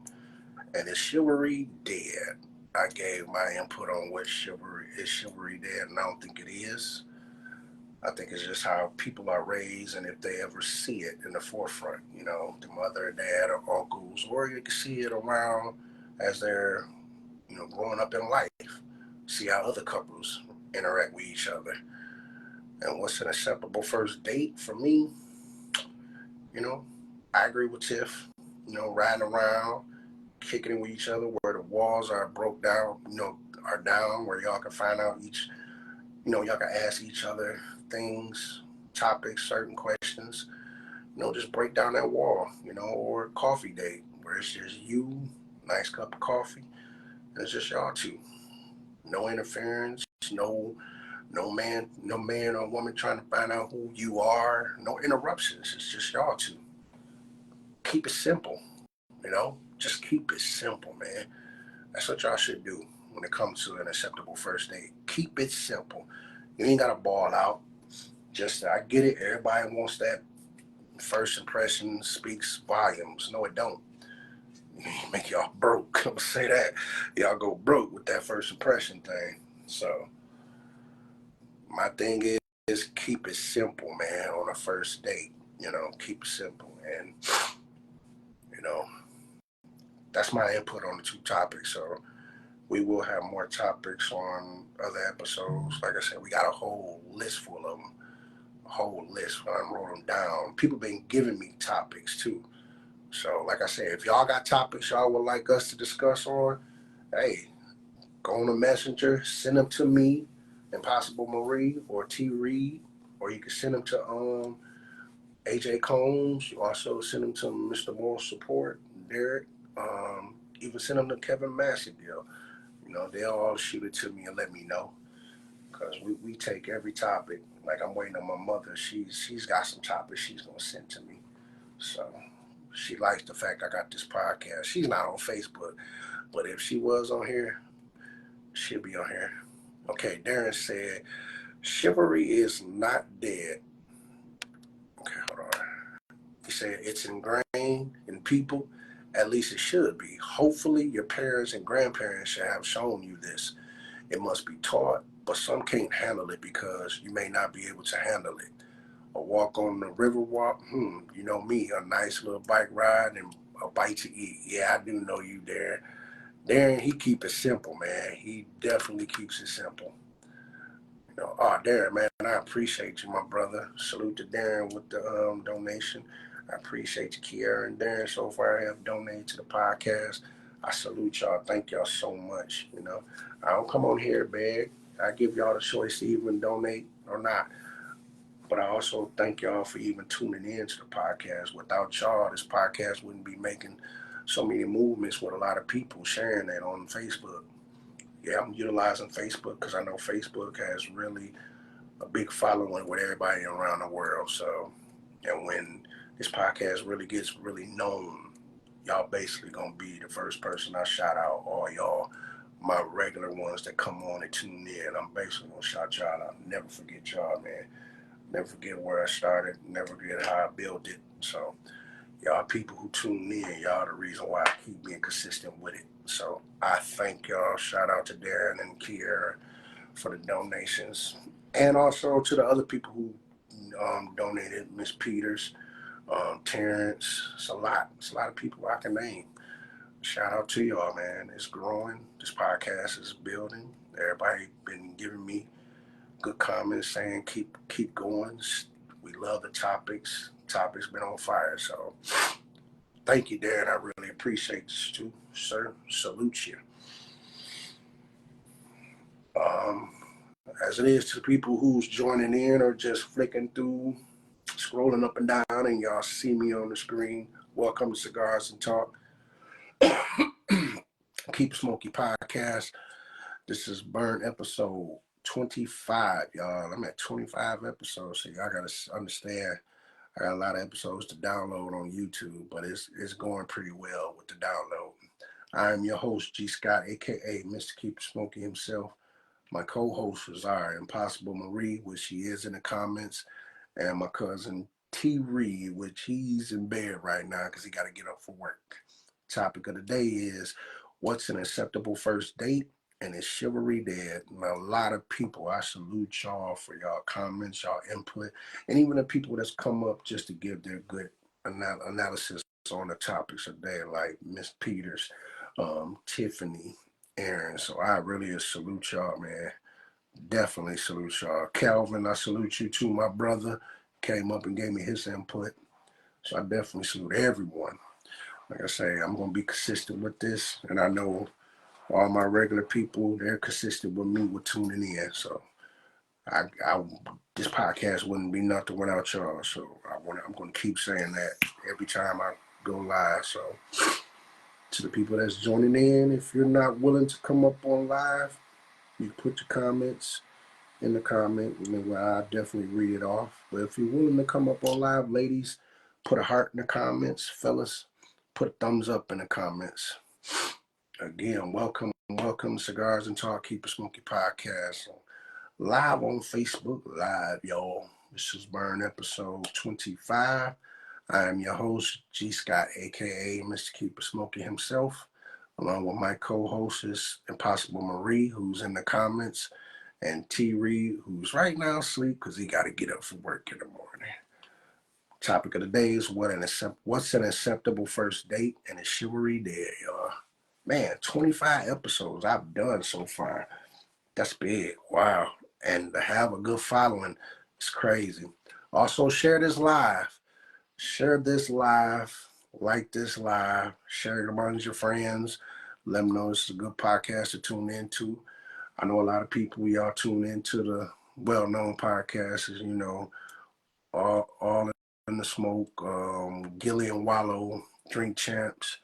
and is chivalry dead? I gave my input on what chivalry dead, and I don't think it is. I think it's just how people are raised, and if they ever see it in the forefront, the mother, dad, or uncles, or you can see it around as they're, growing up in life, see how other couples interact with each other. And what's an acceptable first date for me? I agree with Tiff, riding around, kicking it with each other where the walls are broke down, are down, where y'all can find out y'all can ask each other things, topics, certain questions, just break down that wall, or a coffee date where it's just you, nice cup of coffee, and it's just y'all two. No interference, no man or woman trying to find out who you are, no interruptions. It's just y'all two. Keep it simple, just keep it simple, man. That's what y'all should do when it comes to an acceptable first date. Keep it simple. You ain't gotta ball out. Just I get it. Everybody wants that first impression speaks volumes. No, it don't. Make y'all broke. I'm gonna say that. Y'all go broke with that first impression thing. So my thing is keep it simple, man. On a first date, keep it simple, and you know that's my input on the two topics. So we will have more topics on other episodes. Like I said, we got a whole list full of them. A whole list. I wrote them down. People been giving me topics too. So, like I said, if y'all got topics y'all would like us to discuss on, hey, go on the messenger, send them to me, Impossible Marie or T Reed, or you can send them to AJ Combs. You also send them to Mr. Moral Support, Derek. Even send them to Kevin Massingille. They'll all shoot it to me and let me know. Because we take every topic. Like I'm waiting on my mother. She's got some topics she's gonna send to me. So she likes the fact I got this podcast. She's not on Facebook, but if she was on here, she'll be on here. Okay, Darren said, chivalry is not dead. Okay, hold on. He said, it's ingrained in people. At least it should be. Hopefully your parents and grandparents should have shown you this. It must be taught, but some can't handle it because you may not be able to handle it. A walk on the river walk, you know me, a nice little bike ride and a bite to eat. Yeah, I do know you, Darren. Darren, he keep it simple, man. He definitely keeps it simple. Darren, man, I appreciate you, my brother. Salute to Darren with the donation. I appreciate you, Kiara and Darren. So far, have donated to the podcast. I salute y'all. Thank y'all so much. I don't come on here, beg. I give y'all the choice to even donate or not. But I also thank y'all for even tuning in to the podcast. Without y'all, this podcast wouldn't be making so many movements with a lot of people sharing that on Facebook. Yeah, I'm utilizing Facebook because I know Facebook has really a big following with everybody around the world. So, and when this podcast really gets really known, y'all basically gonna be the first person I shout out. All y'all, my regular ones that come on and tune in, I'm basically gonna shout y'all out. Never forget y'all, man. Never forget where I started. Never forget how I built it. So, y'all people who tune in, y'all the reason why I keep being consistent with it. So I thank y'all. Shout out to Darren and Kiera for the donations. And also to the other people who donated, Miss Peters, Terrence. It's a lot. It's a lot of people I can name. Shout out to y'all, man. It's growing. This podcast is building. Everybody been giving me good comments saying keep going. We love the topics. Topics been on fire. So thank you, Darren. I really appreciate this too, sir. Salute you. As it is to people who's joining in or just flicking through, scrolling up and down, and y'all see me on the screen. Welcome to Cigars and Talk. Keep Smokey podcast. This is Burn episode 25, y'all. I'm at 25 episodes, so y'all gotta understand. I got a lot of episodes to download on YouTube, but it's going pretty well with the download. I am your host, G.Scott, aka Mr. Keep Smokey himself. My co-host was our Impossible Marie, which she is in the comments, and my cousin T. Reed, which he's in bed right now because he got to get up for work. Topic of the day is, what's an acceptable first date, and is chivalry dead? And a lot of people, I salute y'all for y'all comments, y'all input, and even the people that's come up just to give their good analysis on the topics of the day, like Miss Peters, Tiffany, Aaron. So I really salute y'all, man. Definitely salute y'all. Calvin, I salute you too, my brother. Came up and gave me his input. So I definitely salute everyone. Like I say, I'm going to be consistent with this. And I know all my regular people, they're consistent with me with tuning in. So this podcast wouldn't be nothing without y'all. So I'm going to keep saying that every time I go live. So to the people that's joining in, if you're not willing to come up on live, you put your comments in the comment, and I definitely read it off. But if you're willing to come up on live, ladies, put a heart in the comments. Fellas, put a thumbs up in the comments. Again, welcome, Cigars and Talk, Keep It Smoky podcast. Live on Facebook Live, y'all. This is Burn episode 25. I am your host, G.Scott, aka Mr. Keep It Smoky himself, along with my co-hostess, Impossible Marie, who's in the comments, and T. Reed, who's right now asleep because he got to get up for work in the morning. Topic of the day is what's an acceptable first date and is chivalry dead, y'all. Man, 25 episodes I've done so far. That's big. Wow. And to have a good following is crazy. Also, share this live. Share this live. Like this live. Share it amongst your friends. Let them know it's a good podcast to tune into. I know a lot of people, y'all tune into the well-known podcasts, you know, all in the smoke, Gilly and Wallow, Drink Champs,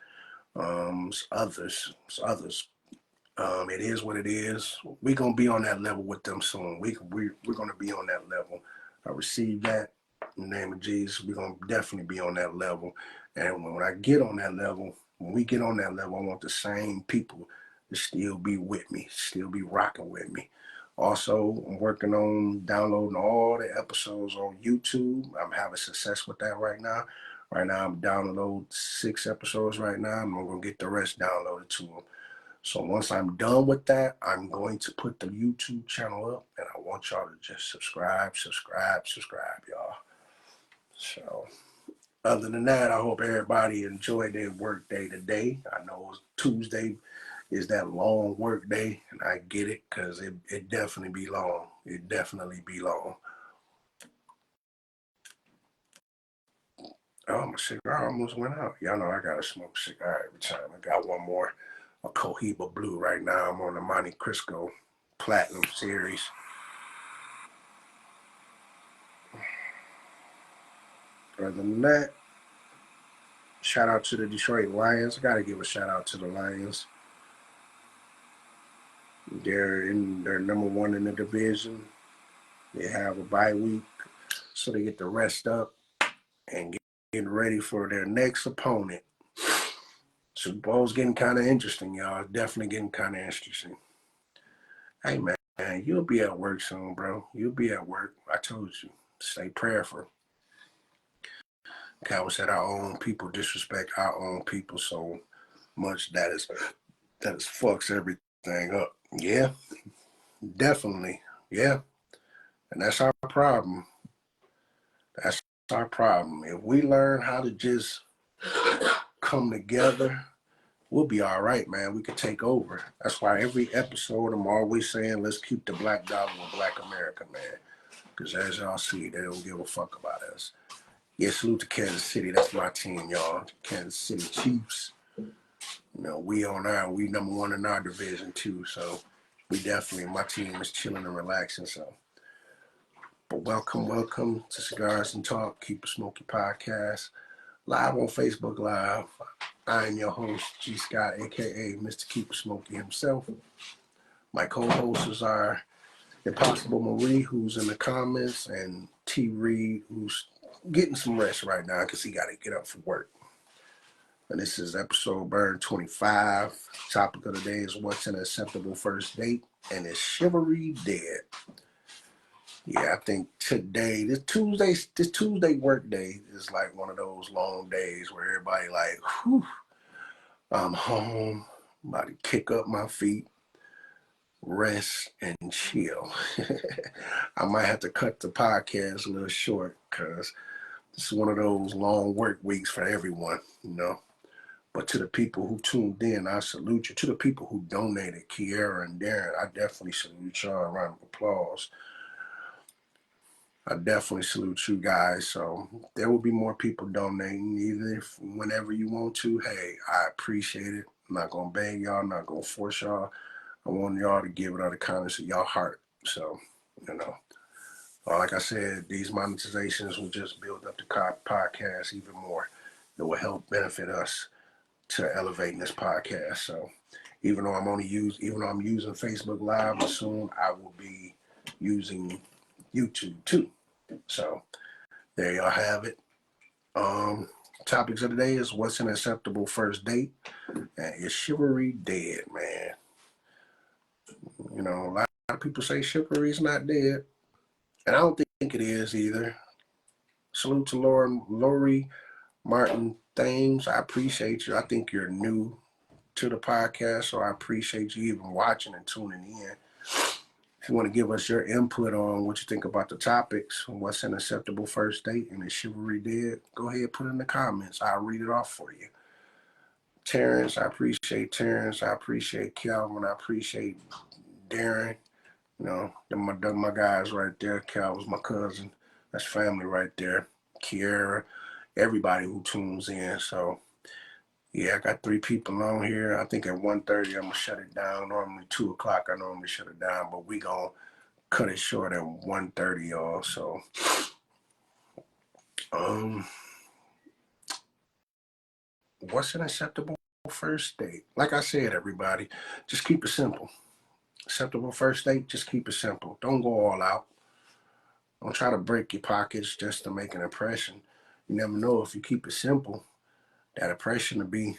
others. It is what it is. We're gonna be on that level with them soon. We're gonna be on that level. I received that in the name of Jesus. We're gonna definitely be on that level. And when I get on that level, when we get on that level, I want the same people to still be with me, still be rocking with me. Also, I'm working on downloading all the episodes on YouTube. I'm having success with that right now. Right now, I'm downloading 6 episodes right now. I'm gonna get the rest downloaded to them. So once I'm done with that, I'm going to put the YouTube channel up, and I want y'all to just subscribe, y'all. So other than that, I hope everybody enjoyed their work day today. I know Tuesday is that long work day, and I get it because it definitely be long. It definitely be long. Oh, my cigar almost went out. Y'all know I gotta smoke a cigar every time. I got one more, a Cohiba Blue right now. I'm on the Monte Cristo Platinum Series. Other than that, shout out to the Detroit Lions. I gotta give a shout out to the Lions. They're number 1 in the division. They have a bye week, so they get to rest up and get ready for their next opponent. Super Bowl's getting kind of interesting, y'all. Definitely getting kind of interesting. Hey, man, you'll be at work soon, bro. You'll be at work. I told you. Stay prayerful. Calvin said our own people disrespect our own people so much that fucks everything up. Yeah, definitely. Yeah. And that's our problem. That's our problem. If we learn how to just come together, we'll be all right, man. We could take over. That's why every episode I'm always saying, let's keep the black dollar with Black America, man. Because as y'all see, they don't give a fuck about us. Yeah, salute to Kansas City. That's my team, y'all. Kansas City Chiefs. You know, we number 1 in our division too. So we definitely, my team is chilling and relaxing. So, but welcome to Cigars and Talk, Keep It Smoky podcast, live on Facebook Live. I am your host, G.Scott, aka Mr. Keep It Smoky himself. My co-hosts are Impossible Marie, who's in the comments, and T. Reed, who's getting some rest right now because he got to get up for work. And this is episode Burn 25. Topic of the day is what's an acceptable first date, and is chivalry dead? Yeah, I think today, this Tuesday work day is like one of those long days where everybody like, whew, I'm home, I'm about to kick up my feet, rest, and chill. I might have to cut the podcast a little short because this is one of those long work weeks for everyone, you know. But to the people who tuned in, I salute you. To the people who donated, Kiera and Darren, I definitely salute y'all. A round of applause. I definitely salute you guys. So there will be more people donating, either whenever you want to. Hey, I appreciate it. I'm not gonna beg y'all, I'm not gonna force y'all. I want y'all to give it out of the kindness of your heart. So You know, like I said, these monetizations will just build up the podcast even more. It will help benefit us to elevating this podcast. So even though I'm using Facebook Live, but soon I will be using YouTube too. So there y'all have it. Topics of the day is what's an acceptable first date, and is chivalry dead, man? You know, a lot of people say chivalry is not dead, and I don't think it is either. Salute to Lori Martin Thames. I appreciate you. I think you're new to the podcast, so I appreciate you even watching and tuning in. If you want to give us your input on what you think about the topics, what's an acceptable first date, and is chivalry dead, go ahead, put it in the comments. I'll read it off for you. Terrence, I appreciate Terrence. I appreciate Calvin. I appreciate Darren. You know, my guys right there. Calvin's my cousin. That's family right there. Kiera, everybody who tunes in. So, yeah, I got 3 people on here. I think at 1:30 I'm going to shut it down. Normally 2 o'clock I normally shut it down, but we going to cut it short at 1:30, y'all. So, what's an acceptable first date? Like I said, everybody, just keep it simple. Acceptable first date, just keep it simple. Don't go all out. Don't try to break your pockets just to make an impression. You never know, if you keep it simple, that impression will be,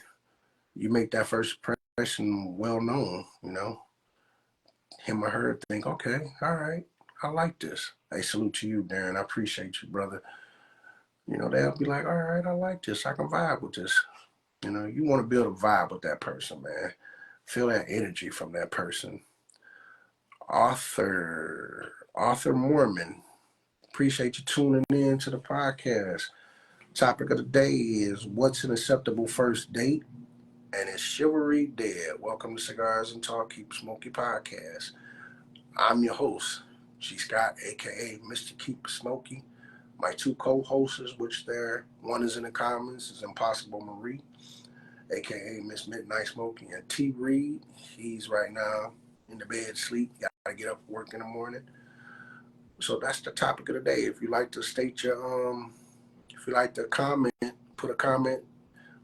you make that first impression well known, you know. Him or her think, okay, all right, I like this. Hey, salute to you, Darren. I appreciate you, brother. You know, they'll be like, all right, I like this. I can vibe with this. You know, you want to build a vibe with that person, man. Feel that energy from that person. Arthur Mormon, appreciate you tuning in to the podcast. Topic of the day is what's an acceptable first date, and is chivalry dead? Welcome to Cigars and Talk Keep Smokey podcast. I'm your host, G.Scott, aka Mr. Keep Smokey. My 2 co-hosts, which one is in the comments, is Impossible Marie, aka Miss Midnight Smokey, and T Reed. He's right now in the bed sleep. Gotta get up and work in the morning. So that's the topic of the day. If you like to state your if you like to comment, put a comment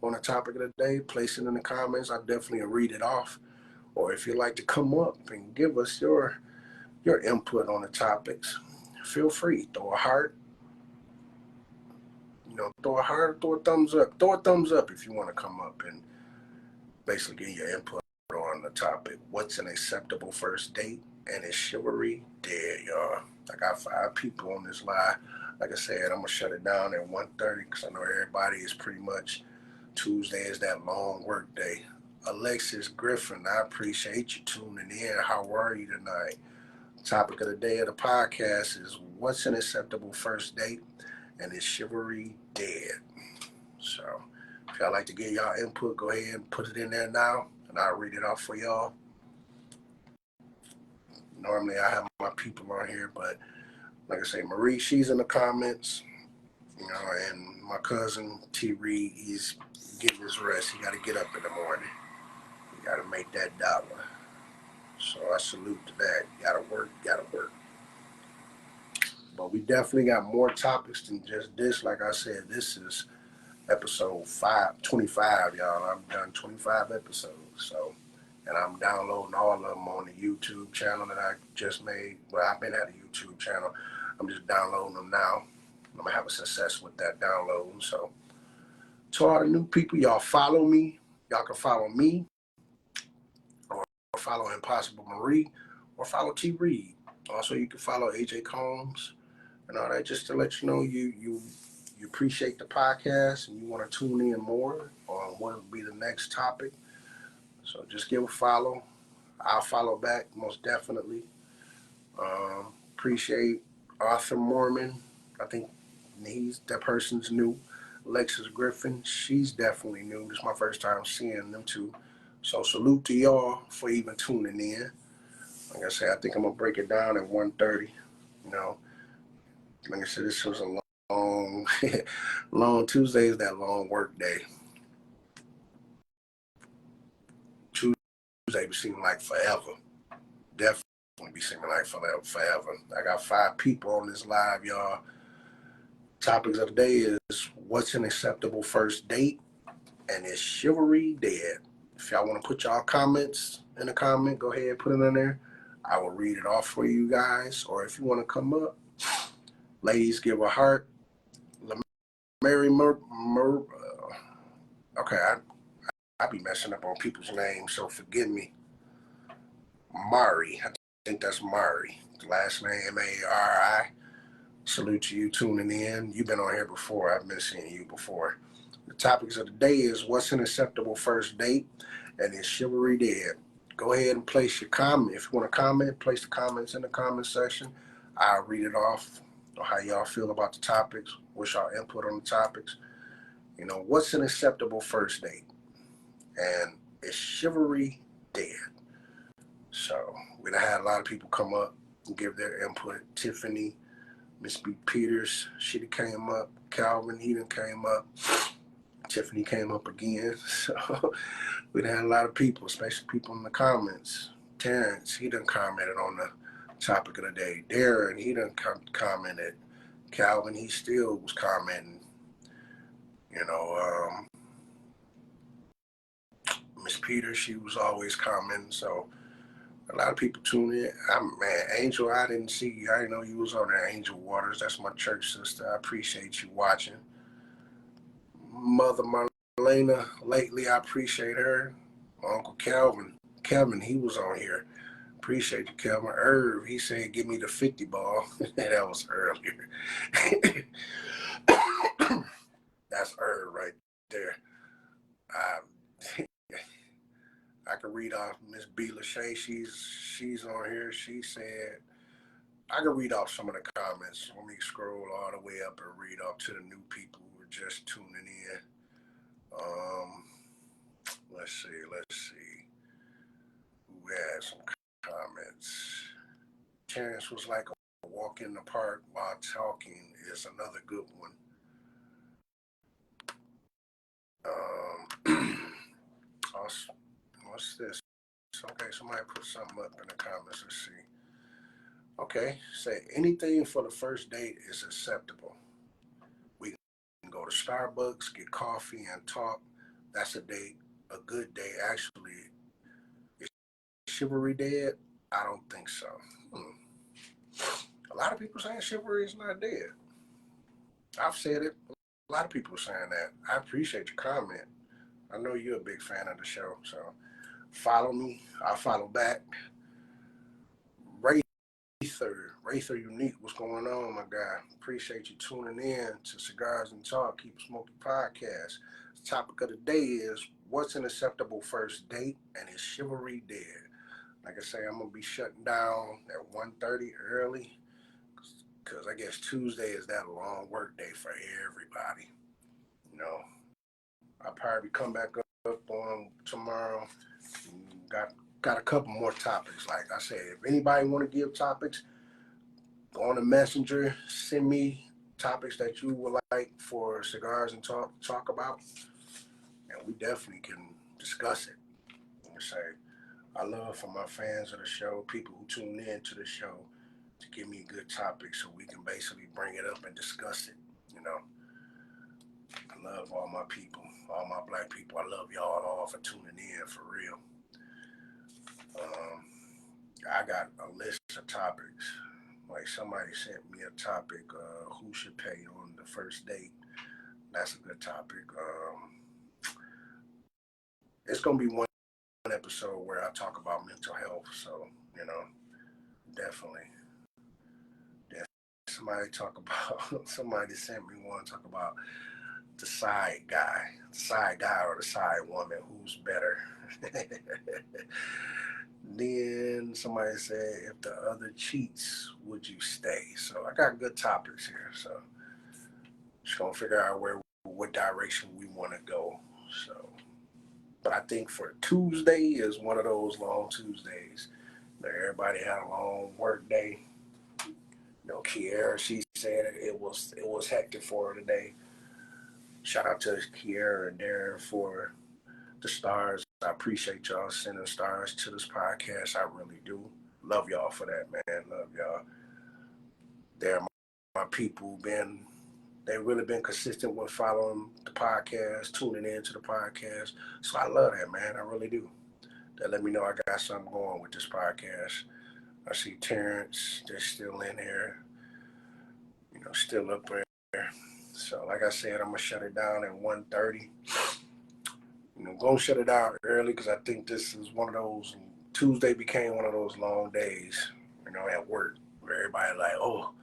on the topic of the day, place it in the comments. I definitely read it off. Or if you'd like to come up and give us your input on the topics, feel free. Throw a heart. You know, throw a heart, throw a thumbs up. Throw a thumbs up if you want to come up and basically get your input on the topic. What's an acceptable first date, and is chivalry dead, y'all? I got 5 people on this live. Like I said, I'm gonna shut it down at 1:30 because I know everybody is pretty much, Tuesday is that long work day. Alexis Griffin, I appreciate you tuning in. How are you tonight? Topic of the day of the podcast is what's an acceptable first date, and is chivalry dead? So if y'all like to get y'all input, go ahead and put it in there now, and I'll read it off for y'all. Normally I have my people on here, but like I say, Marie, she's in the comments, you know, and my cousin T Reed, he's getting his rest. He got to get up in the morning. You got to make that dollar. So I salute to that. You got to work. But we definitely got more topics than just this. Like I said, this is episode 25, y'all. I've done 25 episodes. So, and I'm downloading all of them on the YouTube channel that I just made. Well, I've been at a YouTube channel. I'm just downloading them now. I'm going to have a success with that downloading. So, to all the new people, y'all follow me. Y'all can follow me, or follow Impossible Marie, or follow T Reed. Also, you can follow AJ Combs and all that, just to let you know you appreciate the podcast and you want to tune in more on what will be the next topic. So just give a follow. I'll follow back most definitely. Appreciate Arthur Mormon. I think that person's new. Alexis Griffin, she's definitely new. This is my first time seeing them two. So salute to y'all for even tuning in. Like I said, I think I'm gonna break it down at 1:30. You know, like I said, this was a long Tuesday is that long work day. Tuesday seemed like forever. Definitely. It'll be seeming like forever. I got 5 people on this live, y'all. Topics of the day is what's an acceptable first date, and is chivalry dead? If y'all want to put y'all comments in the comment, go ahead, put it in there. I will read it off for you guys. Or if you want to come up, ladies, give a heart. Mary okay, I be messing up on people's names, so forgive me. Mari, I think that's Mari. Last name Mari. Salute to you tuning in. You've been on here before. I've been seeing you before. The topics of the day is what's an acceptable first date, and is chivalry dead? Go ahead and place your comment. If you want to comment, place the comments in the comment section. I'll read it off on how y'all feel about the topics. What's y'all input on the topics? You know, what's an acceptable first date? And is chivalry dead? So we done had a lot of people come up and give their input. Tiffany, Miss B. Peters, she done came up. Calvin, he done came up. Tiffany came up again. So we done had a lot of people, especially people in the comments. Terrence, he done commented on the topic of the day. Darren, he done commented. Calvin, he still was commenting. You know, Miss Peters, she was always commenting. So a lot of people tune in. Man, Angel, I didn't see you. I didn't know you was on there. Angel Waters, that's my church sister. I appreciate you watching. Mother Marlena, lately I appreciate her. Uncle Kelvin, he was on here. Appreciate you, Kelvin. Irv, he said, give me the 50 ball. That was earlier. That's Irv right there. I can read off Miss B. Lachey. She's on here. She said, I can read off some of the comments. Let me scroll all the way up and read off to the new people who are just tuning in. Let's see. Who had some comments? Terrence was like a walk in the park while talking is another good one. What's this? Okay, somebody put something up in the comments. Let's see. Okay, say anything for the first date is acceptable. We can go to Starbucks, get coffee, and talk. That's a date, a good date. Actually, is chivalry dead? I don't think so. A lot of people saying chivalry is not dead. I've said it. A lot of people are saying that. I appreciate your comment. I know you're a big fan of the show, so follow me. I'll follow back. Wraither Unique, what's going on, my guy? Appreciate you tuning in to Cigars and Talk, Keep Smoking podcast. The topic of the day is what's an acceptable first date, and is chivalry dead? Like I say, I'm gonna be shutting down at 1:30 early, because I guess Tuesday is that long work day for everybody. You know, I'll probably come back up on tomorrow. Got a couple more topics. Like I said, if anybody want to give topics, go on the messenger, send me topics that you would like for Cigars and talk about, and we definitely can discuss it. And say, I love for my fans of the show, people who tune in to the show, to give me good topics so we can basically bring it up and discuss it. You know, I love all my people, all my black people. I love y'all all for tuning in, for real. I got a list of topics. Like somebody sent me a topic, who should pay on the first date. That's a good topic. It's going to be one episode where I talk about mental health. So, you know, definitely. Somebody sent me one, talk about the side guy or the side woman, who's better. Then somebody said, if the other cheats, would you stay? So I got good topics here. So just gonna figure out what direction we want to go. So, but I think for Tuesday is one of those long Tuesdays. Everybody had a long work day. You know, Kiera, she said it was hectic for her today. Shout out to Kiera and Darren for the stars. I appreciate y'all sending stars to this podcast. I really do. Love y'all for that, man. Love y'all. They're my people. They've really been consistent with following the podcast, tuning into the podcast. So I love that, man. I really do. That let me know I got something going with this podcast. I see Terrence, they're still in here, still up there. So like I said, I'm gonna shut it down at 1:30. Gonna shut it down early because I think this is one of those. Tuesday became one of those long days, at work where everybody like, oh,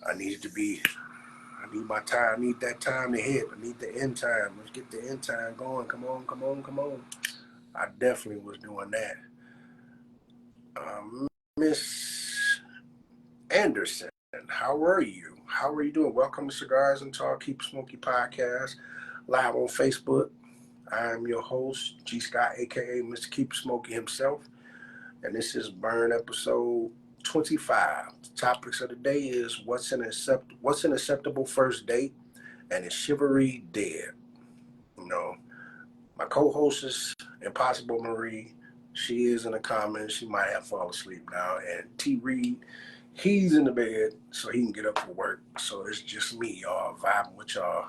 I need my time. I need that time to hit. I need the end time. Let's get the end time going. Come on, come on, come on. I definitely was doing that. Miss Anderson, how are you? How are you doing? Welcome to Cigars and Talk Keep Smoky Podcast, live on Facebook. I am your host, G.Scott, a.k.a. Mr. Keep Smoky himself, and this is Burn episode 25. The topics of the day is what's an acceptable first date, and is chivalry dead? My co-host is Impossible Marie. She is in the comments. She might have fallen asleep now. And T. Reed, he's in the bed so he can get up for work. So it's just me, y'all, vibing with y'all.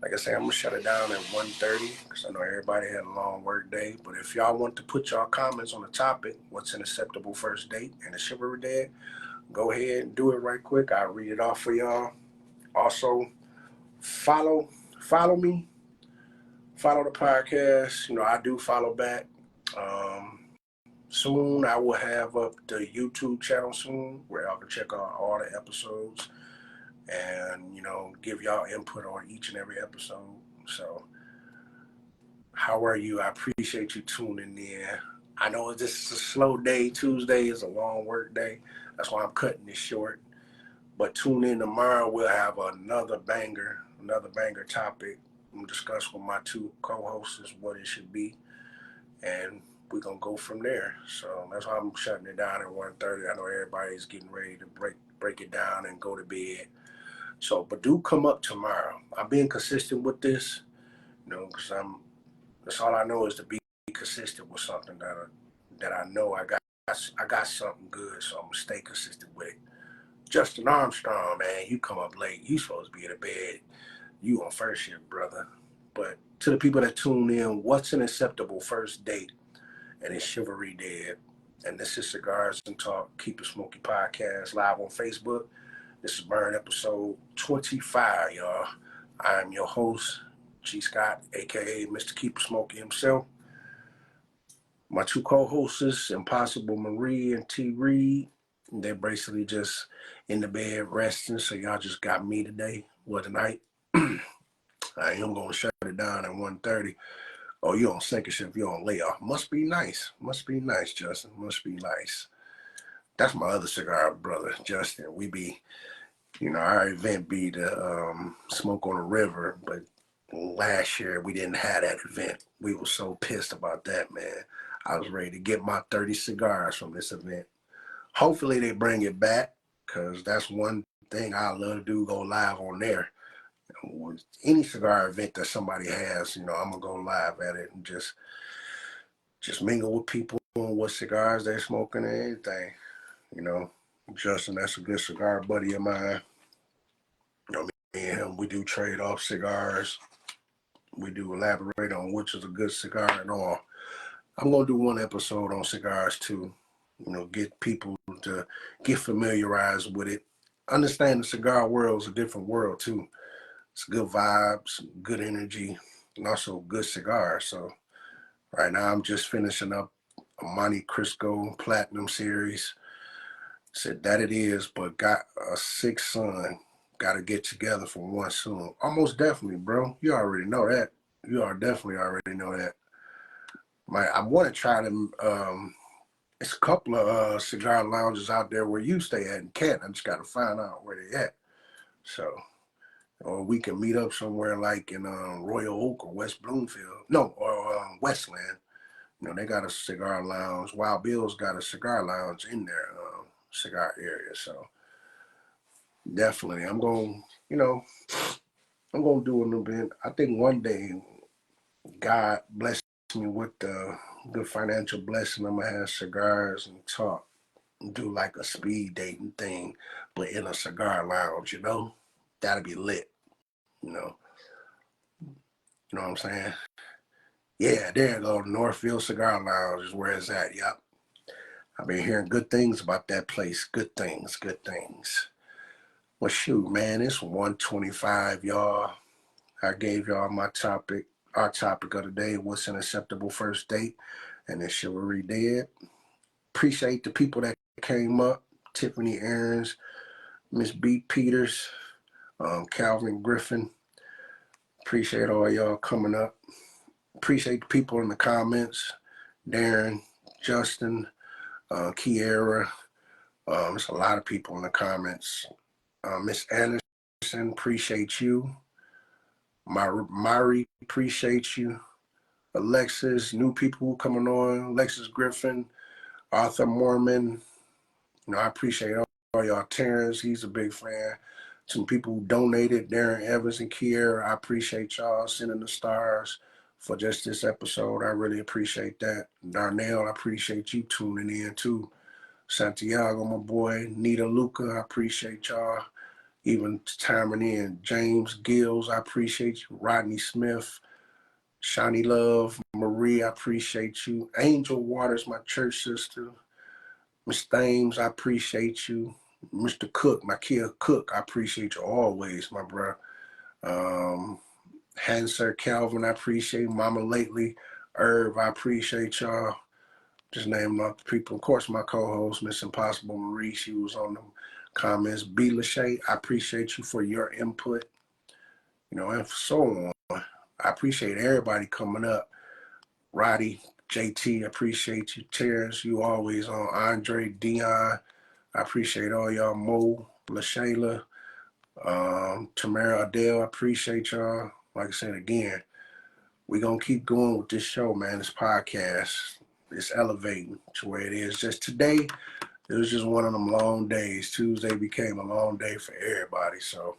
Like I said, I'm going to shut it down at 1:30 because I know everybody had a long work day. But if y'all want to put y'all comments on the topic, what's an acceptable first date and is chivalry dead, go ahead and do it right quick. I'll read it off for y'all. Also, follow me. Follow the podcast. I do follow back. Soon I will have up the YouTube channel soon where y'all can check out all the episodes and, give y'all input on each and every episode. So how are you? I appreciate you tuning in. I know this is a slow day. Tuesday is a long work day. That's why I'm cutting this short. But tune in tomorrow. We'll have another banger topic. I'm discuss with my two co-hosts what it should be, and we're gonna go from there. So that's why I'm shutting it down at 1:30. I know everybody's getting ready to break it down and go to bed. So, but do come up tomorrow. I'm being consistent with this, because that's all I know is to be consistent with something that I know I got something good. So I'm gonna stay consistent with it. Justin Armstrong, man, you come up late. You supposed to be in the bed. You on first shift, brother. But to the people that tune in, what's an acceptable first date? And is chivalry dead? And this is Cigars and Talk, Keep It Smoky Podcast, live on Facebook. This is Burn episode 25, y'all. I'm your host, G.Scott, a.k.a. Mr. Keep It Smoky himself. My two co-hosts, Impossible Marie and T. Reed, they're basically just in the bed resting, so y'all just got me today, tonight. I am going to shut it down at 1:30. Oh, you on second shift, you on layoff. Must be nice, Justin. Must be nice. That's my other cigar brother, Justin. We be, our event be the Smoke on the River, but last year we didn't have that event. We were so pissed about that, man. I was ready to get my 30 cigars from this event. Hopefully they bring it back, because that's one thing I love to do, go live on there. Any cigar event that somebody has, I'm gonna go live at it and just mingle with people on what cigars they're smoking and anything. Justin, that's a good cigar buddy of mine. Me and him, we do trade off cigars. We do elaborate on which is a good cigar and all. I'm gonna do one episode on cigars too. Get people to get familiarized with it. Understand the cigar world is a different world too. It's good vibes, good energy, and also good cigars. So right now I'm just finishing up a Monte Cristo Platinum series. Said that it is, but got a sixth son. Got to get together for one soon. Almost definitely, bro. You already know that. You are definitely already know that. I want to try them. It's a couple of cigar lounges out there where you stay at in Kent. I just got to find out where they at. So, or we can meet up somewhere like in Royal Oak or West Bloomfield. No, or Westland. They got a cigar lounge. Wild Bill's got a cigar lounge in their cigar area. So definitely, I'm going to do a little bit. I think one day God bless me with the good financial blessing. I'm going to have cigars and talk do like a speed dating thing, but in a cigar lounge, you know? That'd be lit, you know? You know what I'm saying? Yeah, there you go. Northfield Cigar Lounge is where it's at. Yep. I've been hearing good things about that place. Good things, good things. Well, shoot, man, it's 1:25, y'all. I gave y'all my topic. Our topic of the day, what's an acceptable first date? And it's Chivalry Dead. Appreciate the people that came up. Tiffany Aarons, Miss B. Peters, Calvin Griffin. Appreciate all y'all coming up. Appreciate the people in the comments. Darren, Justin, Kiera. There's a lot of people in the comments. Miss Anderson, appreciate you. Mari, appreciate you. Alexis, new people coming on. Alexis Griffin, Arthur Mormon. You know, I appreciate all y'all. Terrence, he's a big fan. Some people who donated, Darren Evans and Kiera, I appreciate y'all sending the stars for just this episode. I really appreciate that. Darnell, I appreciate you tuning in too. Santiago, my boy. Nita Luca, I appreciate y'all. Even timing in. James Gills, I appreciate you. Rodney Smith, Shani Love, Marie, I appreciate you. Angel Waters, my church sister. Miss Thames, I appreciate you. Mr. Cook, my kid Cook, I appreciate you always, my bro. Hanser Calvin, I appreciate you. Mama Lately, Irv, I appreciate y'all. Just naming up the people. Of course, my co-host, Miss Impossible Marie, she was on the comments. B. Lachey, I appreciate you for your input. You know, and so on. I appreciate everybody coming up. Roddy, JT, I appreciate you. Terrence, you always on. Andre, Dion, I appreciate all y'all. Mo, LaShayla, Tamara, Adele, I appreciate y'all. Like I said again, we're going to keep going with this show, man, this podcast. It's elevating to where it is. Just today, it was just one of them long days. Tuesday became a long day for everybody. So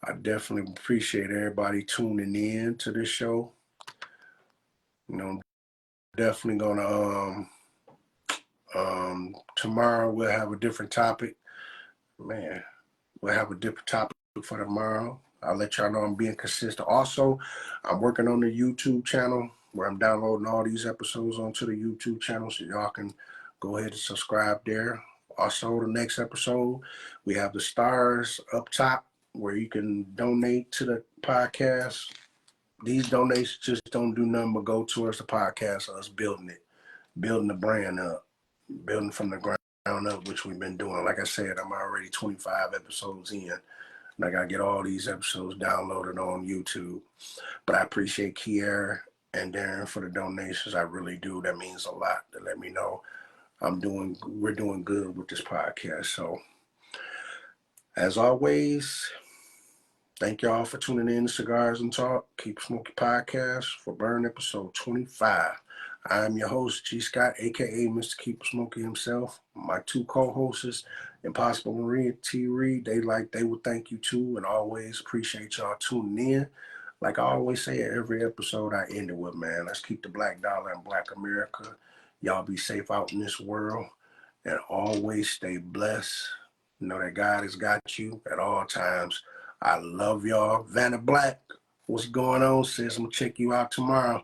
I definitely appreciate everybody tuning in to this show. You know, definitely going to, tomorrow we'll have a different topic. Man, we'll have a different topic for tomorrow. I'll let y'all know I'm being consistent. Also, I'm working on the YouTube channel where I'm downloading all these episodes onto the YouTube channel so y'all can go ahead and subscribe there. Also, the next episode, we have the stars up top where you can donate to the podcast. These donations just don't do nothing but go towards the podcast, us building it, building the brand up, building from the ground up, which we've been doing. Like I said, I'm already 25 episodes in. And I got to get all these episodes downloaded on YouTube. But I appreciate Kiera and Darren for the donations. I really do. That means a lot to let me know we're doing good with this podcast. So, as always, thank y'all for tuning in to Cigars and Talk. Keep Smokey Podcast for Burn episode 25. I'm your host, G.Scott, a.k.a. Mr. Keep Smokey himself. My two co-hosts, Impossible Marie and T. Reed, they would thank you too, and always appreciate y'all tuning in. Like I always say at every episode, I end it with, man, let's keep the black dollar in Black America. Y'all be safe out in this world, and always stay blessed. Know that God has got you at all times. I love y'all. Vanna Black, what's going on, sis? I'm going to check you out tomorrow.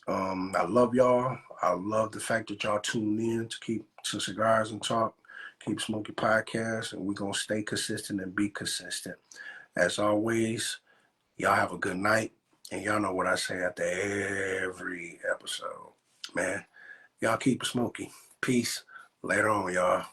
I love y'all. I love the fact that y'all tune in to Cigars and Talk, Keep Smokey Podcast, and we're going to stay consistent and be consistent. As always, y'all have a good night, and y'all know what I say after every episode. Man, y'all keep it smoky. Peace. Later on, y'all.